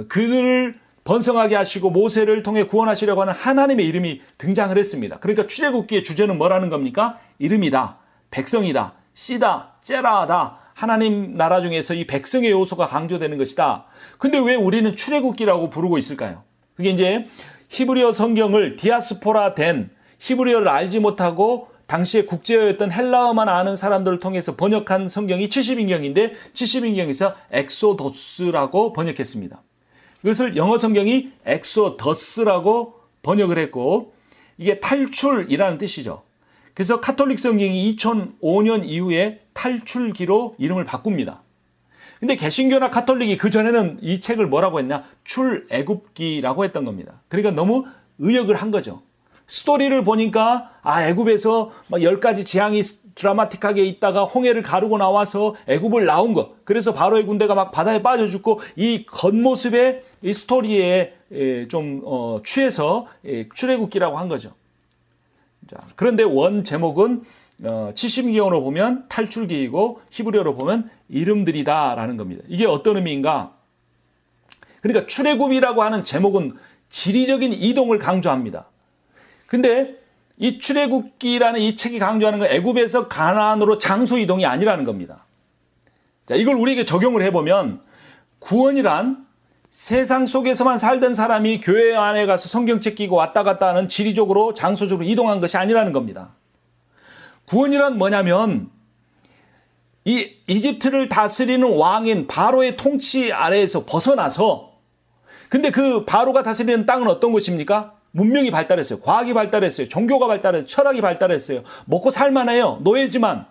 그들을 번성하게 하시고 모세를 통해 구원하시려고 하는 하나님의 이름이 등장을 했습니다. 그러니까 출애굽기의 주제는 뭐라는 겁니까? 이름이다, 백성이다, 씨다, 째라하다. 하나님 나라 중에서 이 백성의 요소가 강조되는 것이다. 근데 왜 우리는 출애굽기라고 부르고 있을까요? 그게 이제 히브리어 성경을 디아스포라 된 히브리어를 알지 못하고 당시에 국제어였던 헬라어만 아는 사람들을 통해서 번역한 성경이 70인경인데 70인경에서 엑소도스라고 번역했습니다. 이것을 영어 성경이 엑소더스라고 번역을 했고 이게 탈출이라는 뜻이죠. 그래서 카톨릭 성경이 2005년 이후에 탈출기로 이름을 바꿉니다. 근데 개신교나 카톨릭이 그전에는 이 책을 뭐라고 했냐? 출애굽기라고 했던 겁니다. 그러니까 너무 의역을 한 거죠. 스토리를 보니까 애굽에서 막 10가지 재앙이 드라마틱하게 있다가 홍해를 가르고 나와서 애굽을 나온 것. 그래서 바로의 군대가 막 바다에 빠져 죽고 이 겉모습의 이 스토리에 좀 취해서 출애굽기라고 한 거죠. 자, 그런데 원 제목은 70경으로 보면 탈출기이고 히브리어로 보면 이름들이다라는 겁니다. 이게 어떤 의미인가? 그러니까 출애굽이라고 하는 제목은 지리적인 이동을 강조합니다. 근데 이 출애굽기라는 이 책이 강조하는 건 애굽에서 가나안으로 장소 이동이 아니라는 겁니다. 자, 이걸 우리에게 적용을 해보면 구원이란 세상 속에서만 살던 사람이 교회 안에 가서 성경책 끼고 왔다 갔다 하는 지리적으로 장소적으로 이동한 것이 아니라는 겁니다. 구원이란 뭐냐면 이 이집트를 다스리는 왕인 바로의 통치 아래에서 벗어나서 근데 그 바로가 다스리는 땅은 어떤 곳입니까? 문명이 발달했어요. 과학이 발달했어요. 종교가 발달했어요. 철학이 발달했어요. 먹고 살만해요. 노예지만.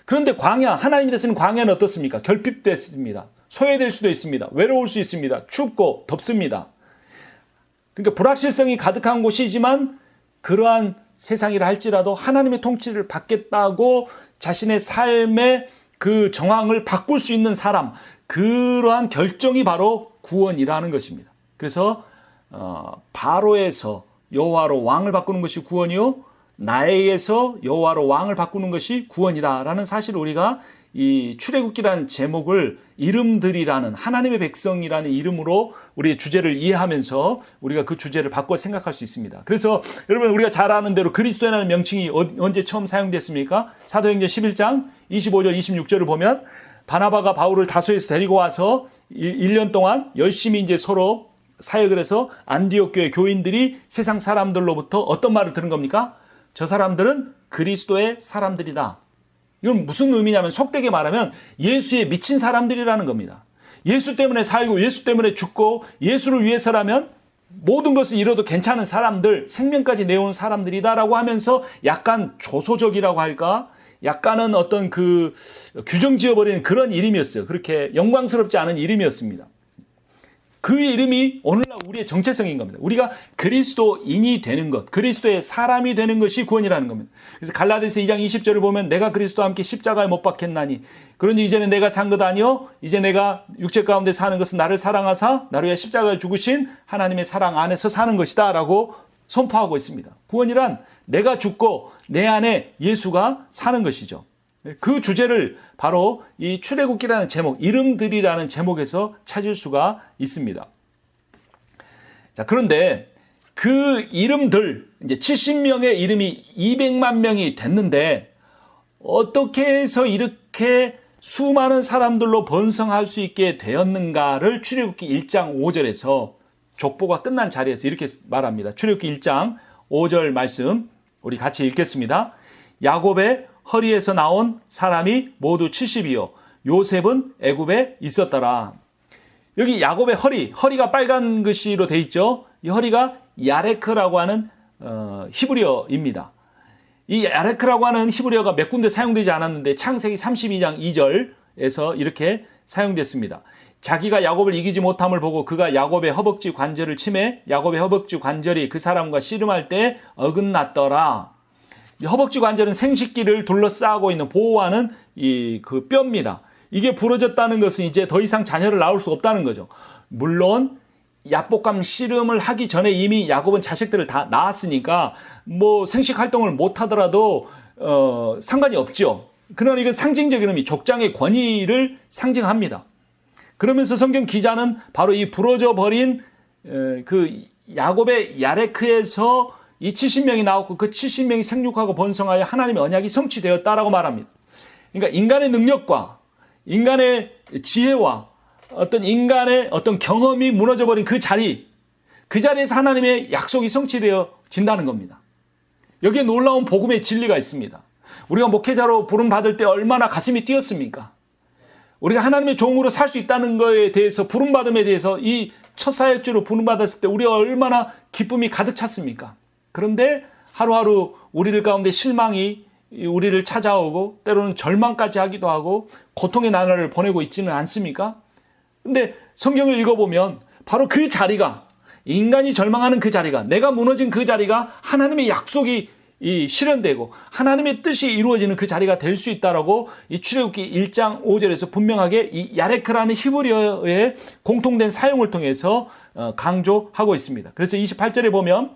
그런데 광야, 하나님이 다스리는 광야는 어떻습니까? 결핍됐습니다. 소외될 수도 있습니다. 외로울 수 있습니다. 춥고 덥습니다. 그러니까 불확실성이 가득한 곳이지만 그러한 세상이라 할지라도 하나님의 통치를 받겠다고 자신의 삶의 그 정황을 바꿀 수 있는 사람, 그러한 결정이 바로 구원이라는 것입니다. 그래서 바로에서 여호와로 왕을 바꾸는 것이 구원이요 나에게서 여호와로 왕을 바꾸는 것이 구원이다라는 사실을 우리가 이 출애굽기라는 제목을 이름들이라는 하나님의 백성이라는 이름으로 우리의 주제를 이해하면서 우리가 그 주제를 바꿔 생각할 수 있습니다. 그래서 여러분 우리가 잘 아는 대로 그리스도라는 명칭이 언제 처음 사용됐습니까? 사도행전 11장 25절 26절을 보면 바나바가 바울을 다소에서 데리고 와서 1년 동안 열심히 이제 서로 사역을 해서 안디옥 교회 교인들이 세상 사람들로부터 어떤 말을 들은 겁니까? 저 사람들은 그리스도의 사람들이다. 이건 무슨 의미냐면 속되게 말하면 예수에 미친 사람들이라는 겁니다. 예수 때문에 살고 예수 때문에 죽고 예수를 위해서라면 모든 것을 잃어도 괜찮은 사람들, 생명까지 내온 사람들이다라고 하면서 약간 조소적이라고 할까? 약간은 어떤 그 규정 지어버리는 그런 이름이었어요. 그렇게 영광스럽지 않은 이름이었습니다. 그 이름이 오늘날 우리의 정체성인 겁니다. 우리가 그리스도인이 되는 것, 그리스도의 사람이 되는 것이 구원이라는 겁니다. 그래서 갈라디아서 2장 20절을 보면 내가 그리스도와 함께 십자가에 못 박혔나니 그런지 이제는 내가 산 것 아니요 이제 내가 육체 가운데 사는 것은 나를 사랑하사 나를 위해 십자가에 죽으신 하나님의 사랑 안에서 사는 것이다 라고 선포하고 있습니다. 구원이란 내가 죽고 내 안에 예수가 사는 것이죠. 그 주제를 바로 이 출애굽기라는 제목, 이름들이라는 제목에서 찾을 수가 있습니다. 자, 그런데 그 이름들, 이제 70명의 이름이 200만 명이 됐는데 어떻게 해서 이렇게 수많은 사람들로 번성할 수 있게 되었는가를 출애굽기 1장 5절에서 족보가 끝난 자리에서 이렇게 말합니다. 출애굽기 1장 5절 말씀 우리 같이 읽겠습니다. 야곱의 허리에서 나온 사람이 모두 70이요. 요셉은 애굽에 있었더라. 여기 야곱의 허리가 빨간 글씨로 돼 있죠. 이 허리가 야레크라고 하는 히브리어입니다. 이 야레크라고 하는 히브리어가 몇 군데 사용되지 않았는데 창세기 32장 2절에서 이렇게 사용됐습니다. 자기가 야곱을 이기지 못함을 보고 그가 야곱의 허벅지 관절을 치매 야곱의 허벅지 관절이 그 사람과 씨름할 때 어긋났더라. 허벅지 관절은 생식기를 둘러싸고 있는 보호하는 그 뼈입니다. 이게 부러졌다는 것은 이제 더 이상 자녀를 낳을 수 없다는 거죠. 물론 야복강 씨름을 하기 전에 이미 야곱은 자식들을 다 낳았으니까 뭐 생식 활동을 못 하더라도 상관이 없죠. 그러나 이건 상징적인 의미, 족장의 권위를 상징합니다. 그러면서 성경 기자는 바로 이 부러져 버린 그 야곱의 야레크에서 이 70명이 나왔고 그 70명이 생육하고 번성하여 하나님의 언약이 성취되었다라고 말합니다. 그러니까 인간의 능력과 인간의 지혜와 어떤 인간의 어떤 경험이 무너져버린 그 자리에서 하나님의 약속이 성취되어진다는 겁니다. 여기에 놀라운 복음의 진리가 있습니다. 우리가 목회자로 부름받을 때 얼마나 가슴이 뛰었습니까? 우리가 하나님의 종으로 살 수 있다는 것에 대해서, 부름받음에 대해서, 이 첫 사역주로 부름받았을 때 우리가 얼마나 기쁨이 가득 찼습니까? 그런데 하루하루 우리들 가운데 실망이 우리를 찾아오고 때로는 절망까지 하기도 하고 고통의 나날을 보내고 있지는 않습니까? 근데 성경을 읽어보면 바로 그 자리가, 인간이 절망하는 그 자리가, 내가 무너진 그 자리가 하나님의 약속이 실현되고 하나님의 뜻이 이루어지는 그 자리가 될 수 있다라고 이 출애굽기 1장 5절에서 분명하게 이 야레크라는 히브리어의 공통된 사용을 통해서 강조하고 있습니다. 그래서 28절에 보면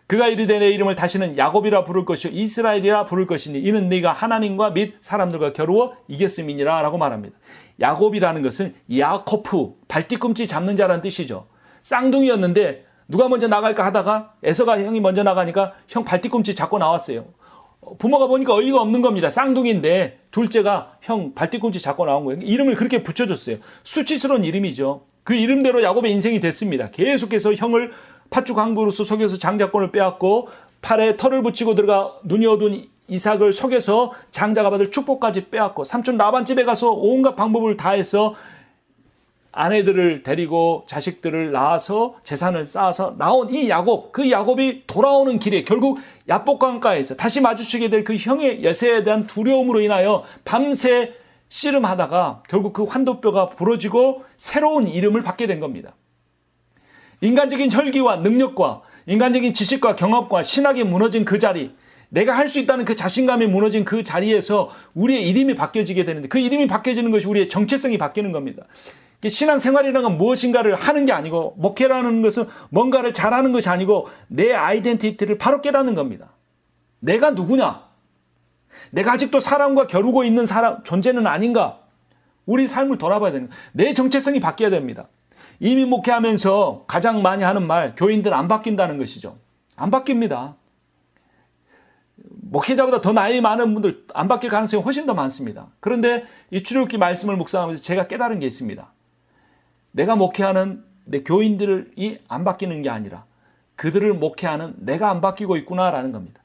그가 이르되 내 이름을 다시는 야곱이라 부를 것이요 이스라엘이라 부를 것이니 이는 네가 하나님과 및 사람들과 겨루어 이겼음이니라 라고 말합니다. 야곱이라는 것은 야코프, 발뒤꿈치 잡는 자라는 뜻이죠. 쌍둥이였는데 누가 먼저 나갈까 하다가 에서가 형이 먼저 나가니까 형 발뒤꿈치 잡고 나왔어요. 부모가 보니까 어이가 없는 겁니다. 쌍둥이인데 둘째가 형 발뒤꿈치 잡고 나온 거예요. 이름을 그렇게 붙여줬어요. 수치스러운 이름이죠. 그 이름대로 야곱의 인생이 됐습니다. 계속해서 형을 팥죽 한 그릇으로 속여서 장자권을 빼앗고 팔에 털을 붙이고 들어가 눈이 어두운 이삭을 속여서 장자가 받을 축복까지 빼앗고 삼촌 라반 집에 가서 온갖 방법을 다해서 아내들을 데리고 자식들을 낳아서 재산을 쌓아서 나온 이 야곱, 그 야곱이 돌아오는 길에 결국 야복강가에서 다시 마주치게 될 그 형의 예세에 대한 두려움으로 인하여 밤새 씨름하다가 결국 그 환도뼈가 부러지고 새로운 이름을 받게 된 겁니다. 인간적인 혈기와 능력과 인간적인 지식과 경험과 신학이 무너진 그 자리, 내가 할 수 있다는 그 자신감이 무너진 그 자리에서 우리의 이름이 바뀌어지게 되는데 그 이름이 바뀌어지는 것이 우리의 정체성이 바뀌는 겁니다. 신앙생활이라는 건 무엇인가를 하는 게 아니고 목회라는 것은 뭔가를 잘하는 것이 아니고 내 아이덴티티를 바로 깨닫는 겁니다. 내가 누구냐? 내가 아직도 사람과 겨루고 있는 존재는 아닌가? 우리 삶을 돌아봐야 되는 거예요. 내 정체성이 바뀌어야 됩니다. 이미 목회하면서 가장 많이 하는 말, 교인들 안 바뀐다는 것이죠. 안 바뀝니다. 목회자보다 더 나이 많은 분들 안 바뀔 가능성이 훨씬 더 많습니다. 그런데 이 출애굽기 말씀을 묵상하면서 제가 깨달은 게 있습니다. 내가 목회하는 내 교인들이 안 바뀌는 게 아니라 그들을 목회하는 내가 안 바뀌고 있구나라는 겁니다.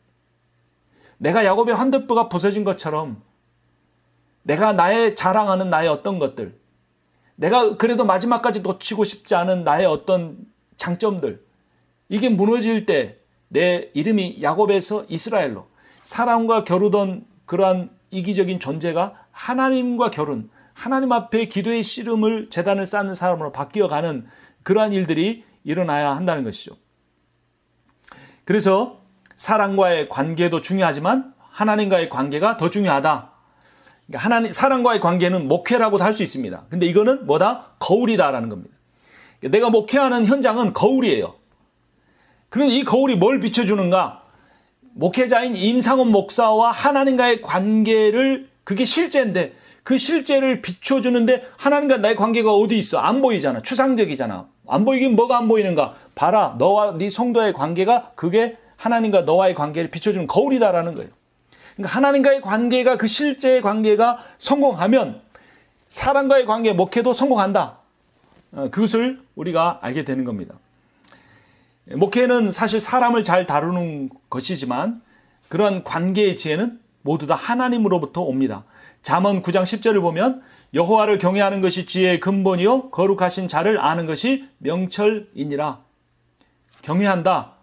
내가 야곱의 환도뼈가 부서진 것처럼 내가 나의 자랑하는 나의 어떤 것들, 내가 그래도 마지막까지 놓치고 싶지 않은 나의 어떤 장점들, 이게 무너질 때 내 이름이 야곱에서 이스라엘로, 사람과 겨루던 그러한 이기적인 존재가 하나님과 겨룬, 하나님 앞에 기도의 씨름을 제단을 쌓는 사람으로 바뀌어가는 그러한 일들이 일어나야 한다는 것이죠. 그래서 사람과의 관계도 중요하지만 하나님과의 관계가 더 중요하다. 그러니까 사람과의 관계는 목회라고도 할 수 있습니다. 근데 이거는 뭐다? 거울이다라는 겁니다. 내가 목회하는 현장은 거울이에요. 그런데 이 거울이 뭘 비춰주는가? 목회자인 임상훈 목사와 하나님과의 관계를, 그게 실제인데 그 실제를 비춰주는데 하나님과 나의 관계가 어디 있어? 안 보이잖아. 추상적이잖아. 안 보이긴 뭐가 안 보이는가? 봐라. 너와 네 성도의 관계가 그게 하나님과 너와의 관계를 비춰주는 거울이다라는 거예요. 그러니까 하나님과의 관계가, 그 실제의 관계가 성공하면 사람과의 관계, 목회도 성공한다. 그것을 우리가 알게 되는 겁니다. 목회는 사실 사람을 잘 다루는 것이지만 그러한 관계의 지혜는 모두 다 하나님으로부터 옵니다. 잠언 9장 10절을 보면 여호와를 경외하는 것이 지혜의 근본이요 거룩하신 자를 아는 것이 명철이니라. 경외한다.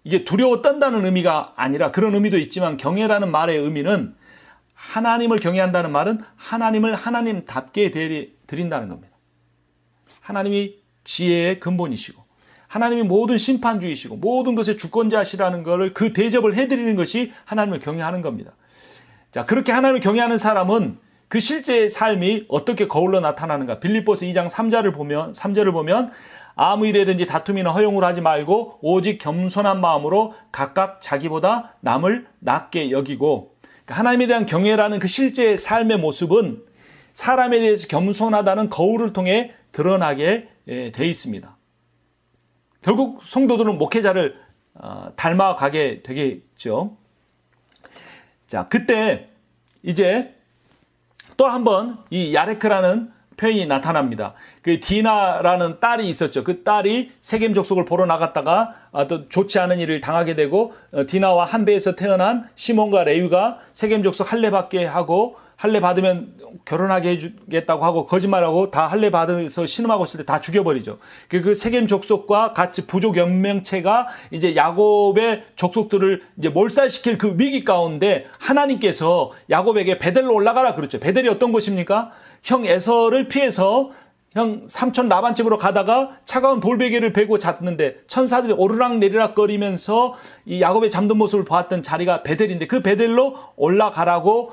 이게 두려워 떤다는 의미가 아니라, 그런 의미도 있지만 경외라는 말의 의미는 하나님을 경외한다는 말은 하나님을 하나님답게 드린다는 겁니다. 하나님이 지혜의 근본이시고 하나님이 모든 심판주이시고 모든 것의 주권자시라는 것을 그 대접을 해드리는 것이 하나님을 경외하는 겁니다. 자, 그렇게 하나님을 경외하는 사람은 그 실제의 삶이 어떻게 거울로 나타나는가? 빌립보서 2장 3절을 보면 아무 일에든지 다툼이나 허용을 하지 말고 오직 겸손한 마음으로 각각 자기보다 남을 낮게 여기고, 그러니까 하나님에 대한 경외라는 그 실제의 삶의 모습은 사람에 대해서 겸손하다는 거울을 통해 드러나게 돼 있습니다. 결국 성도들은 목회자를 닮아가게 되겠죠. 자, 그때 이제 또 한 번 이 야레크라는 표현이 나타납니다. 그 디나라는 딸이 있었죠. 그 딸이 세겜 족속을 보러 나갔다가 또 좋지 않은 일을 당하게 되고 디나와 한 배에서 태어난 시몬과 레위가 세겜 족속 할례 받게 하고 할례 받으면 결혼하게 해주겠다고 하고 거짓말하고 다 할례 받아서 신음하고 있을 때 다 죽여버리죠. 그 세겜 족속과 같이 부족 연맹체가 이제 야곱의 족속들을 이제 몰살시킬 그 위기 가운데 하나님께서 야곱에게 베델로 올라가라 그랬죠. 베델이 어떤 곳입니까? 형 에서를 피해서 형 삼촌 라반 집으로 가다가 차가운 돌베개를 베고 잤는데 천사들이 오르락 내리락 거리면서 이 야곱의 잠든 모습을 보았던 자리가 베델인데 그 베델로 올라가라고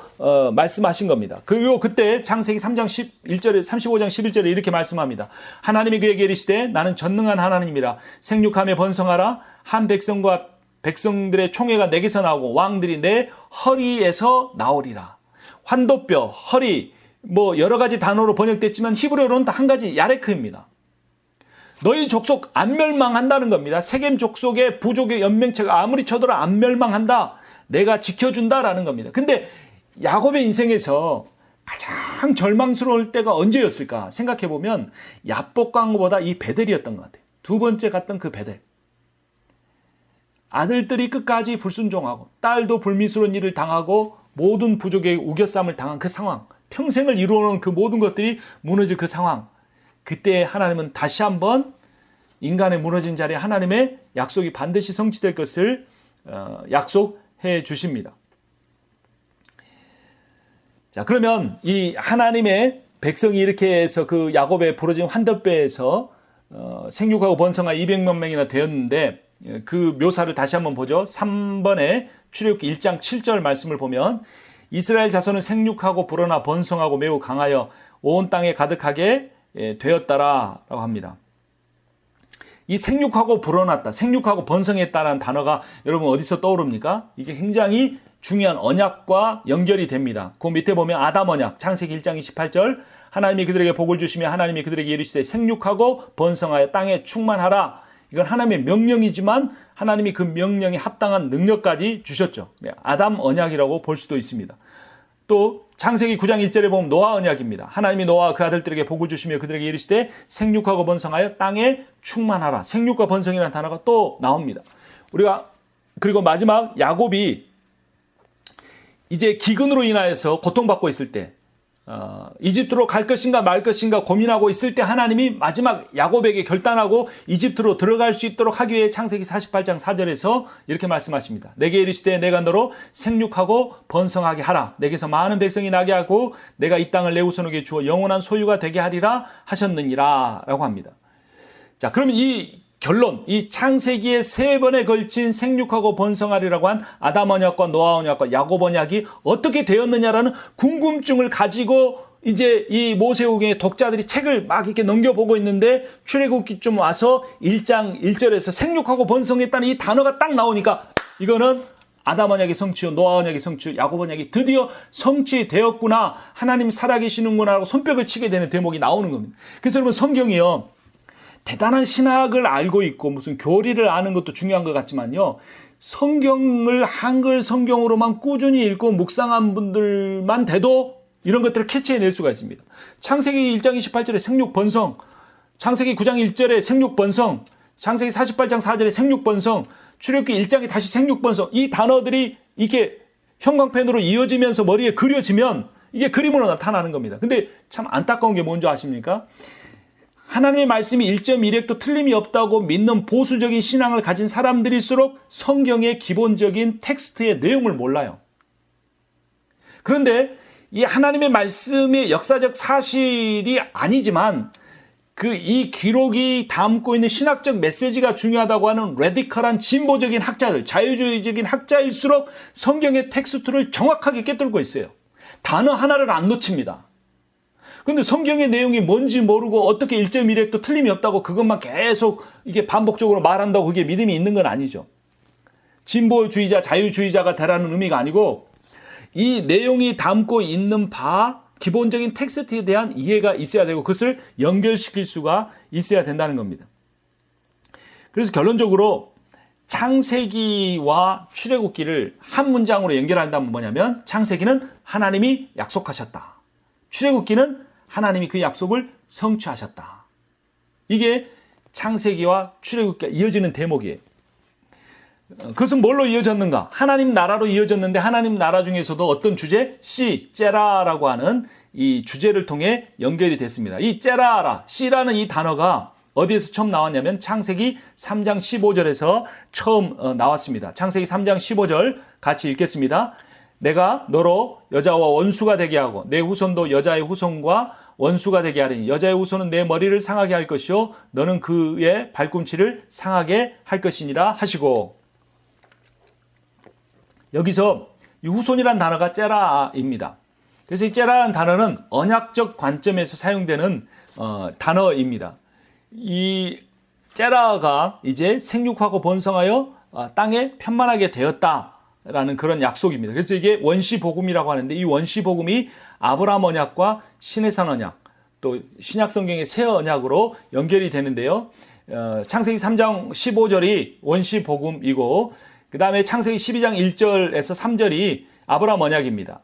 말씀하신 겁니다. 그리고 그때 창세기 3장 11절에 35장 11절에 이렇게 말씀합니다. 하나님이 그에게 이르시되 나는 전능한 하나님이라 생육하며 번성하라 한 백성과 백성들의 총회가 내게서 나오고 왕들이 내 허리에서 나오리라. 환도뼈, 허리 뭐 여러 가지 단어로 번역됐지만 히브리어로는 한 가지 야레크입니다. 너희 족속 안 멸망한다는 겁니다. 세겜 족속의 부족의 연맹체가 아무리 쳐들어 안 멸망한다. 내가 지켜준다라는 겁니다. 근데 야곱의 인생에서 가장 절망스러울 때가 언제였을까 생각해보면 야복강보다 이 베델이었던 것 같아요. 두 번째 갔던 그 베델. 아들들이 끝까지 불순종하고 딸도 불미스러운 일을 당하고 모든 부족의 우겨쌈을 당한 그 상황. 평생을 이루어놓은 그 모든 것들이 무너질 그 상황. 그때 하나님은 다시 한번 인간의 무너진 자리에 하나님의 약속이 반드시 성취될 것을 약속해 주십니다. 자, 그러면 이 하나님의 백성이 이렇게 해서 그 야곱의 부러진 환도뼈에서 생육하고 번성한 200만 명이나 되었는데 그 묘사를 다시 한번 보죠. 3번에 출애굽기 1장 7절 말씀을 보면 이스라엘 자손은 생육하고 불어나 번성하고 매우 강하여 온 땅에 가득하게 되었다라고 합니다. 이 생육하고 불어났다, 생육하고 번성했다라는 단어가 여러분 어디서 떠오릅니까? 이게 굉장히 중요한 언약과 연결이 됩니다. 그 밑에 보면 아담 언약, 창세기 1장 28절 하나님이 그들에게 복을 주시며 하나님이 그들에게 이르시되 생육하고 번성하여 땅에 충만하라. 이건 하나님의 명령이지만 하나님이 그 명령에 합당한 능력까지 주셨죠. 아담 언약이라고 볼 수도 있습니다. 또 창세기 9장 1절에 보면 노아 언약입니다. 하나님이 노아와 그 아들들에게 복을 주시며 그들에게 이르시되 생육하고 번성하여 땅에 충만하라. 생육과 번성이라는 단어가 또 나옵니다. 우리가 그리고 마지막 야곱이 이제 기근으로 인하여서 고통받고 있을 때 이집트로 갈 것인가 말 것인가 고민하고 있을 때 하나님이 마지막 야곱에게 결단하고 이집트로 들어갈 수 있도록 하기 위해 창세기 48장 4절에서 이렇게 말씀하십니다. 내게 이르시되 내가 너로 생육하고 번성하게 하라. 내게서 많은 백성이 나게 하고 내가 이 땅을 내 후손에게 주어 영원한 소유가 되게 하리라 하셨느니라 라고 합니다. 자, 그러면 이 결론, 이 창세기의 3번에 걸친 생육하고 번성하리라고 한 아담 언약과 노아 언약과 야곱 언약이 어떻게 되었느냐라는 궁금증을 가지고 이제 이 모세오경의 독자들이 책을 막 이렇게 넘겨보고 있는데 출애굽기쯤 와서 1장 1절에서 생육하고 번성했다는 이 단어가 딱 나오니까 이거는 아담 언약의 성취요, 노아 언약의 성취요, 야곱 언약이 드디어 성취되었구나, 하나님 살아계시는구나 하고 손뼉을 치게 되는 대목이 나오는 겁니다. 그래서 여러분 성경이요, 대단한 신학을 알고 있고 무슨 교리를 아는 것도 중요한 것 같지만요, 성경을 한글 성경으로만 꾸준히 읽고 묵상한 분들만 돼도 이런 것들을 캐치해낼 수가 있습니다. 창세기 1장 28절에 생육번성, 창세기 9장 1절에 생육번성, 창세기 48장 4절에 생육번성, 출애굽기 1장에 다시 생육번성, 이 단어들이 이렇게 형광펜으로 이어지면서 머리에 그려지면 이게 그림으로 나타나는 겁니다. 근데 참 안타까운 게 뭔지 아십니까? 하나님의 말씀이 1.1획도 틀림이 없다고 믿는 보수적인 신앙을 가진 사람들일수록 성경의 기본적인 텍스트의 내용을 몰라요. 그런데 이 하나님의 말씀의 역사적 사실이 아니지만 이 기록이 담고 있는 신학적 메시지가 중요하다고 하는 레디컬한 진보적인 학자들, 자유주의적인 학자일수록 성경의 텍스트를 정확하게 꿰뚫고 있어요. 단어 하나를 안 놓칩니다. 근데 성경의 내용이 뭔지 모르고 어떻게 1.1획도 틀림이 없다고 그것만 계속 이게 반복적으로 말한다고 그게 믿음이 있는 건 아니죠. 진보주의자, 자유주의자가 되라는 의미가 아니고 이 내용이 담고 있는 바 기본적인 텍스트에 대한 이해가 있어야 되고 그것을 연결시킬 수가 있어야 된다는 겁니다. 그래서 결론적으로 창세기와 출애굽기를 한 문장으로 연결한다면 뭐냐면 창세기는 하나님이 약속하셨다. 출애굽기는 하나님이 그 약속을 성취하셨다. 이게 창세기와 출애굽기가 이어지는 대목이에요. 그것은 뭘로 이어졌는가? 하나님 나라로 이어졌는데 하나님 나라 중에서도 어떤 주제? 째라라고 하는 이 주제를 통해 연결이 됐습니다. 이 째라라, 씨라는 이 단어가 어디에서 처음 나왔냐면 창세기 3장 15절에서 처음 나왔습니다. 창세기 3장 15절 같이 읽겠습니다. 내가 너로 여자와 원수가 되게 하고 내 후손도 여자의 후손과 원수가 되게 하리니 여자의 후손은 내 머리를 상하게 할 것이요 너는 그의 발꿈치를 상하게 할 것이니라 하시고, 여기서 이 후손이란 단어가 째라입니다. 그래서 이 째라라는 단어는 언약적 관점에서 사용되는 단어입니다. 이 째라가 이제 생육하고 번성하여 땅에 편만하게 되었다라는 그런 약속입니다. 그래서 이게 원시복음이라고 하는데 이 원시복음이 아브라함 언약과 시내산 언약, 또 신약 성경의 새 언약으로 연결이 되는데요. 창세기 3장 15절이 원시복음이고 그 다음에 창세기 12장 1절에서 3절이 아브라함 언약입니다.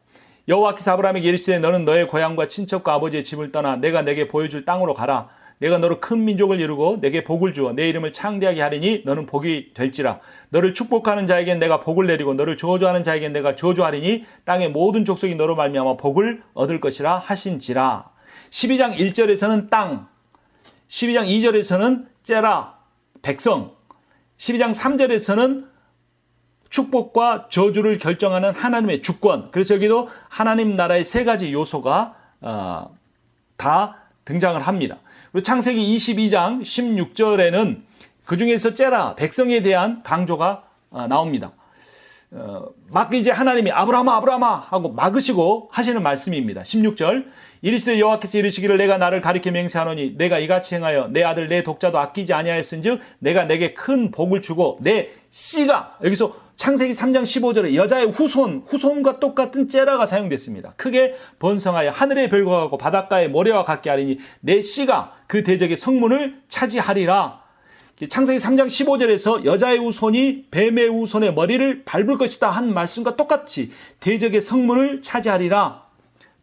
여호와께서 아브라함에게 이르시되 너는 너의 고향과 친척과 아버지의 집을 떠나 내가 내게 보여줄 땅으로 가라. 내가 너로 큰 민족을 이루고 내게 복을 주어 내 이름을 창대하게 하리니 너는 복이 될지라. 너를 축복하는 자에겐 내가 복을 내리고 너를 저주하는 자에겐 내가 저주하리니 땅의 모든 족속이 너로 말미암아 복을 얻을 것이라 하신지라. 12장 1절에서는 땅, 12장 2절에서는 째라, 백성, 12장 3절에서는 축복과 저주를 결정하는 하나님의 주권. 그래서 여기도 하나님 나라의 세 가지 요소가 다 등장을 합니다. 그리고 창세기 22장 16절에는 그 중에서 째라, 백성에 대한 강조가 나옵니다. 막 이제 하나님이 아브라함아 아브라함아 하고 막으시고 하시는 말씀입니다. 16절 이르시되 여호와께서 이르시기를 내가 나를 가리켜 맹세하노니 내가 이같이 행하여 내 아들 내 독자도 아끼지 아니하였은즉 내가 내게 큰 복을 주고 내 씨가, 여기서 창세기 3장 15절에 여자의 후손과 똑같은 째라가 사용됐습니다. 크게 번성하여 하늘의 별과 같고 바닷가의 모래와 같게 하리니 내 씨가 그 대적의 성문을 차지하리라. 창세기 3장 15절에서 여자의 후손이 뱀의 후손의 머리를 밟을 것이다 한 말씀과 똑같이 대적의 성문을 차지하리라.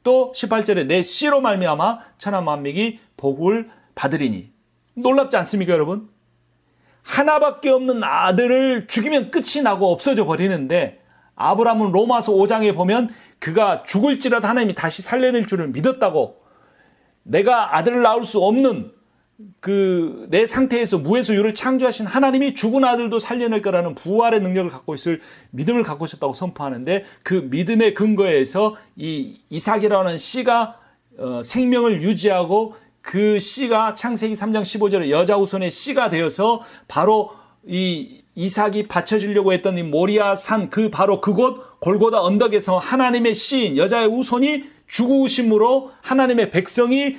또 18절에 내 씨로 말미암아 천하 만민이 복을 받으리니. 놀랍지 않습니까 여러분? 하나밖에 없는 아들을 죽이면 끝이 나고 없어져 버리는데 아브라함은 로마서 5장에 보면 그가 죽을지라도 하나님이 다시 살려낼 줄을 믿었다고, 내가 아들을 낳을 수 없는 내 상태에서 무에서 유를 창조하신 하나님이 죽은 아들도 살려낼 거라는 부활의 능력을 갖고 있을 믿음을 갖고 있었다고 선포하는데 그 믿음의 근거에서 이 이삭이라는 씨가 생명을 유지하고 그 씨가 창세기 3장 15절에 여자 후손의 씨가 되어서 바로 이 이삭이 바쳐지려고 했던 이 모리아 산 바로 그곳 골고다 언덕에서 하나님의 씨인 여자의 후손이 죽으심으로 하나님의 백성이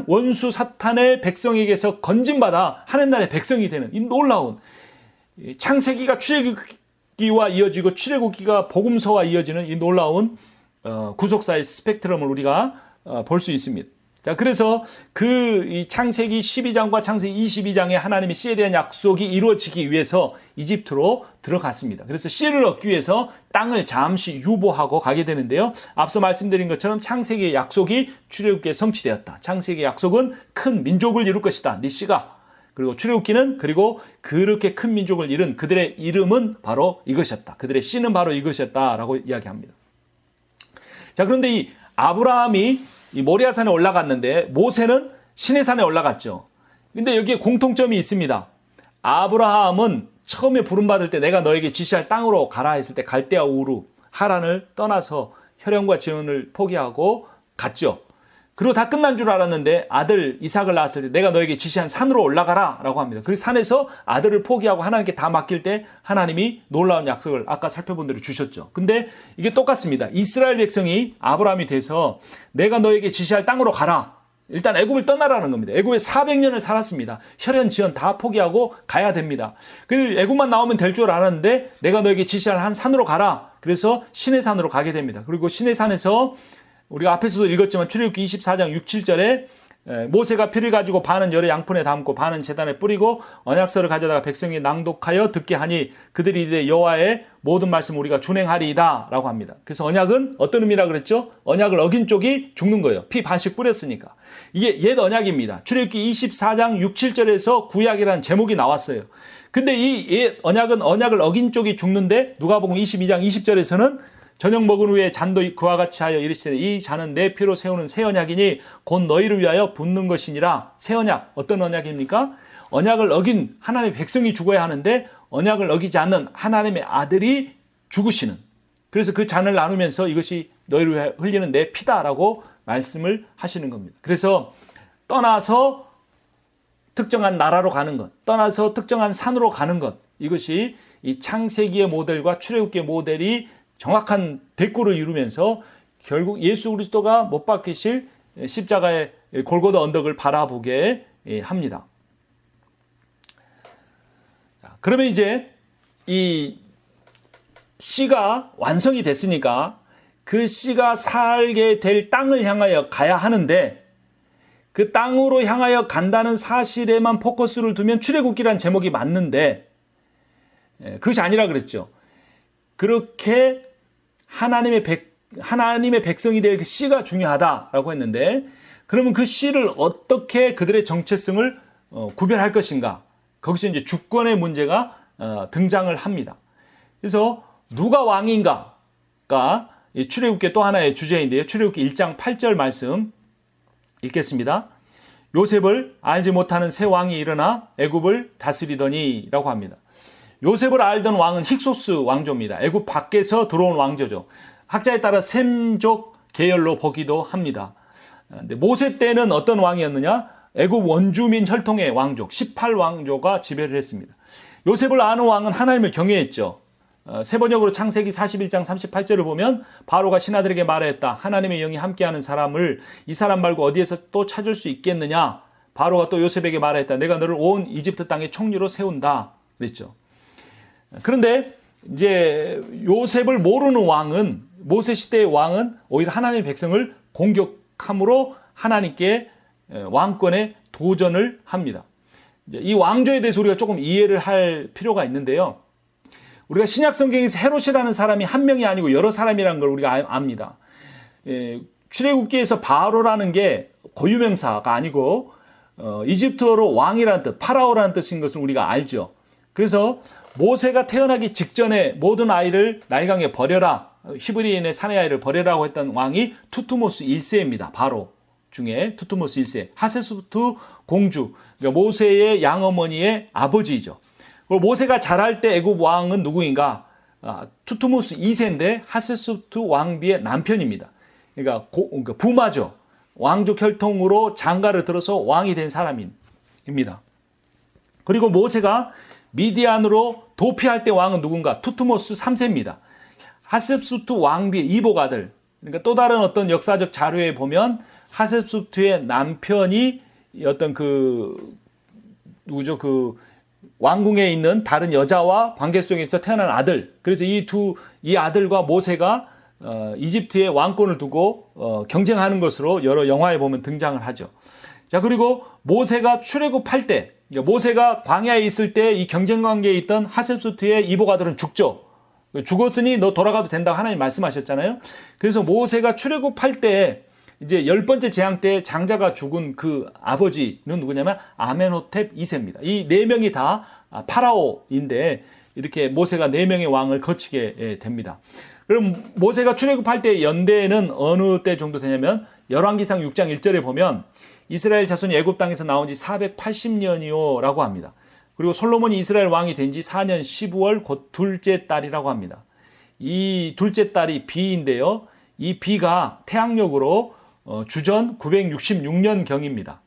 원수 사탄의 백성에게서 건진받아 하나님 나라의 백성이 되는 이 놀라운, 창세기가 출애굽기와 이어지고 출애굽기가 복음서와 이어지는 이 놀라운 구속사의 스펙트럼을 우리가 볼 수 있습니다. 자, 그래서 이 창세기 12장과 창세기 22장의 하나님의 씨에 대한 약속이 이루어지기 위해서 이집트로 들어갔습니다. 그래서 씨를 얻기 위해서 땅을 잠시 유보하고 가게 되는데요. 앞서 말씀드린 것처럼 창세기의 약속이 출애굽기에 성취되었다. 창세기의 약속은 큰 민족을 이룰 것이다. 네 씨가. 그리고 출애굽기는 그리고 그렇게 큰 민족을 이룬 그들의 이름은 바로 이것이었다. 그들의 씨는 바로 이것이었다라고 이야기합니다. 자, 그런데 이 아브라함이 이 모리아산에 올라갔는데 모세는 시내산에 올라갔죠. 근데 여기에 공통점이 있습니다. 아브라함은 처음에 부름받을 때 내가 너에게 지시할 땅으로 가라 했을 때 갈대아 우르 하란을 떠나서 혈연과 지연을 포기하고 갔죠. 그리고 다 끝난 줄 알았는데 아들 이삭을 낳았을 때 내가 너에게 지시한 산으로 올라가라 라고 합니다. 그 산에서 아들을 포기하고 하나님께 다 맡길 때 하나님이 놀라운 약속을 아까 살펴본 대로 주셨죠. 근데 이게 똑같습니다. 이스라엘 백성이 아브라함이 돼서 내가 너에게 지시할 땅으로 가라. 일단 애굽을 떠나라는 겁니다. 애굽에 400년을 살았습니다. 혈연 지연 다 포기하고 가야 됩니다. 그 애굽만 나오면 될 줄 알았는데 내가 너에게 지시할 한 산으로 가라. 그래서 시내산으로 가게 됩니다. 그리고 시내산에서 우리가 앞에서도 읽었지만 출애굽기 24장 6, 7절에 모세가 피를 가지고 반은 열의 양푼에 담고 반은 제단에 뿌리고 언약서를 가져다가 백성이 낭독하여 듣게 하니 그들이 이르되 여호와의 모든 말씀 우리가 준행하리이다 라고 합니다. 그래서 언약은 어떤 의미라 그랬죠? 언약을 어긴 쪽이 죽는 거예요. 피 반씩 뿌렸으니까. 이게 옛 언약입니다. 출애굽기 24장 6, 7절에서 구약이라는 제목이 나왔어요. 근데 이 옛 언약은 언약을 어긴 쪽이 죽는데 누가복음 22장 20절에서는 저녁 먹은 후에 잔도 그와 같이 하여 이르시되 이 잔은 내 피로 세우는 새 언약이니 곧 너희를 위하여 붓는 것이니라. 새 언약 어떤 언약입니까? 언약을 어긴 하나님의 백성이 죽어야 하는데 언약을 어기지 않는 하나님의 아들이 죽으시는, 그래서 그 잔을 나누면서 이것이 너희를 위하여 흘리는 내 피다라고 말씀을 하시는 겁니다. 그래서 떠나서 특정한 나라로 가는 것, 떠나서 특정한 산으로 가는 것, 이것이 이 창세기의 모델과 출애굽기의 모델이 정확한 대꾸를 이루면서 결국 예수 그리스도가 못 박히실 십자가의 골고다 언덕을 바라보게 합니다. 그러면 이제 이 씨가 완성이 됐으니까 그 씨가 살게 될 땅을 향하여 가야 하는데 그 땅으로 향하여 간다는 사실에만 포커스를 두면 출애굽기란 제목이 맞는데 그것이 아니라 그랬죠. 그렇게 하나님의 백성이 될 그 씨가 중요하다라고 했는데 그러면 그 씨를 어떻게 그들의 정체성을 구별할 것인가? 거기서 이제 주권의 문제가 등장을 합니다. 그래서 누가 왕인가가 출애굽기 또 하나의 주제인데요. 출애굽기 1장 8절 말씀 읽겠습니다. 요셉을 알지 못하는 새 왕이 일어나 애굽을 다스리더니 라고 합니다. 요셉을 알던 왕은 힉소스 왕조입니다. 애굽 밖에서 들어온 왕조죠. 학자에 따라 셈족 계열로 보기도 합니다. 근데 모세 때는 어떤 왕이었느냐? 애굽 원주민 혈통의 왕족 18왕조가 지배를 했습니다. 요셉을 아는 왕은 하나님을 경외했죠. 세번역으로 창세기 41장 38절을 보면 바로가 신하들에게 말했다. 하나님의 영이 함께하는 사람을 이 사람 말고 어디에서 또 찾을 수 있겠느냐? 바로가 또 요셉에게 말했다. 내가 너를 온 이집트 땅의 총리로 세운다. 그랬죠. 그런데 이제 요셉을 모르는 왕은, 모세 시대의 왕은 오히려 하나님의 백성을 공격함으로 하나님께 왕권에 도전을 합니다. 이 왕조에 대해서 우리가 조금 이해를 할 필요가 있는데요. 우리가 신약 성경에서 헤롯이라는 사람이 한 명이 아니고 여러 사람이라는 걸 우리가 압니다. 출애굽기에서 바로라는 게 고유명사가 아니고 이집트어로 왕이라는 뜻, 파라오라는 뜻인 것을 우리가 알죠. 그래서 모세가 태어나기 직전에 모든 아이를 나일강에 버려라, 히브리인의 사내 아이를 버려라고 했던 왕이 투투모스 1세입니다. 바로 중에 투투모스 1세, 하세수트 공주, 그러니까 모세의 양어머니의 아버지이죠. 모세가 자랄 때 애굽 왕은 누구인가? 투투모스 2세인데 하세수트 왕비의 남편입니다. 그러니까 부마죠. 왕족 혈통으로 장가를 들어서 왕이 된 사람입니다. 그리고 모세가 미디안으로 도피할 때 왕은 누군가? 투투모스 3세입니다. 하셉수트 왕비의 이복 아들. 그러니까 또 다른 어떤 역사적 자료에 보면 하셉수트의 남편이 어떤 누구죠? 왕궁에 있는 다른 여자와 관계 속에서 태어난 아들. 그래서 이 아들과 모세가 이집트의 왕권을 두고 경쟁하는 것으로 여러 영화에 보면 등장을 하죠. 자, 그리고 모세가 출애굽할 때, 모세가 광야에 있을 때 이 경쟁 관계에 있던 하셉수트의 이복 아들은 죽죠. 죽었으니 너 돌아가도 된다고 하나님 말씀하셨잖아요. 그래서 모세가 출애굽할 때 이제 10번째 재앙 때 장자가 죽은 그 아버지는 누구냐면 아멘호텝 2세입니다. 이 네 명이 다 파라오인데 이렇게 모세가 네 명의 왕을 거치게 됩니다. 그럼 모세가 출애굽할 때 연대는 어느 때 정도 되냐면 열왕기상 6장 1절에 보면 이스라엘 자손이 애굽 땅에서 나온 지 480년이요 라고 합니다. 그리고 솔로몬이 이스라엘 왕이 된 지 4년 15월 곧 둘째 달이라고 합니다. 이 둘째 달이 비인데요. 이 비가 태양력으로 주전 966년경입니다.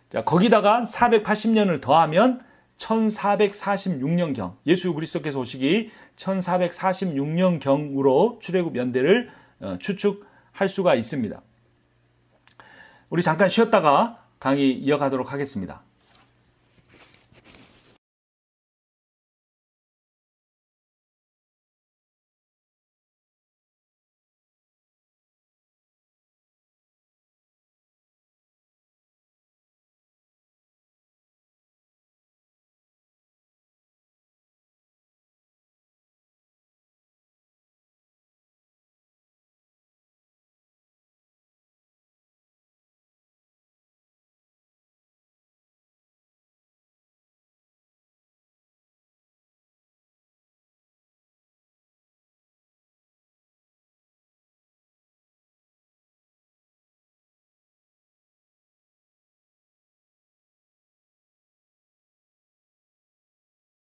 자, 거기다가 480년을 더하면 1446년경, 예수 그리스도께서 오시기 1446년경으로 출애굽 연대를 추측할 수가 있습니다. 우리 잠깐 쉬었다가 강의 이어가도록 하겠습니다.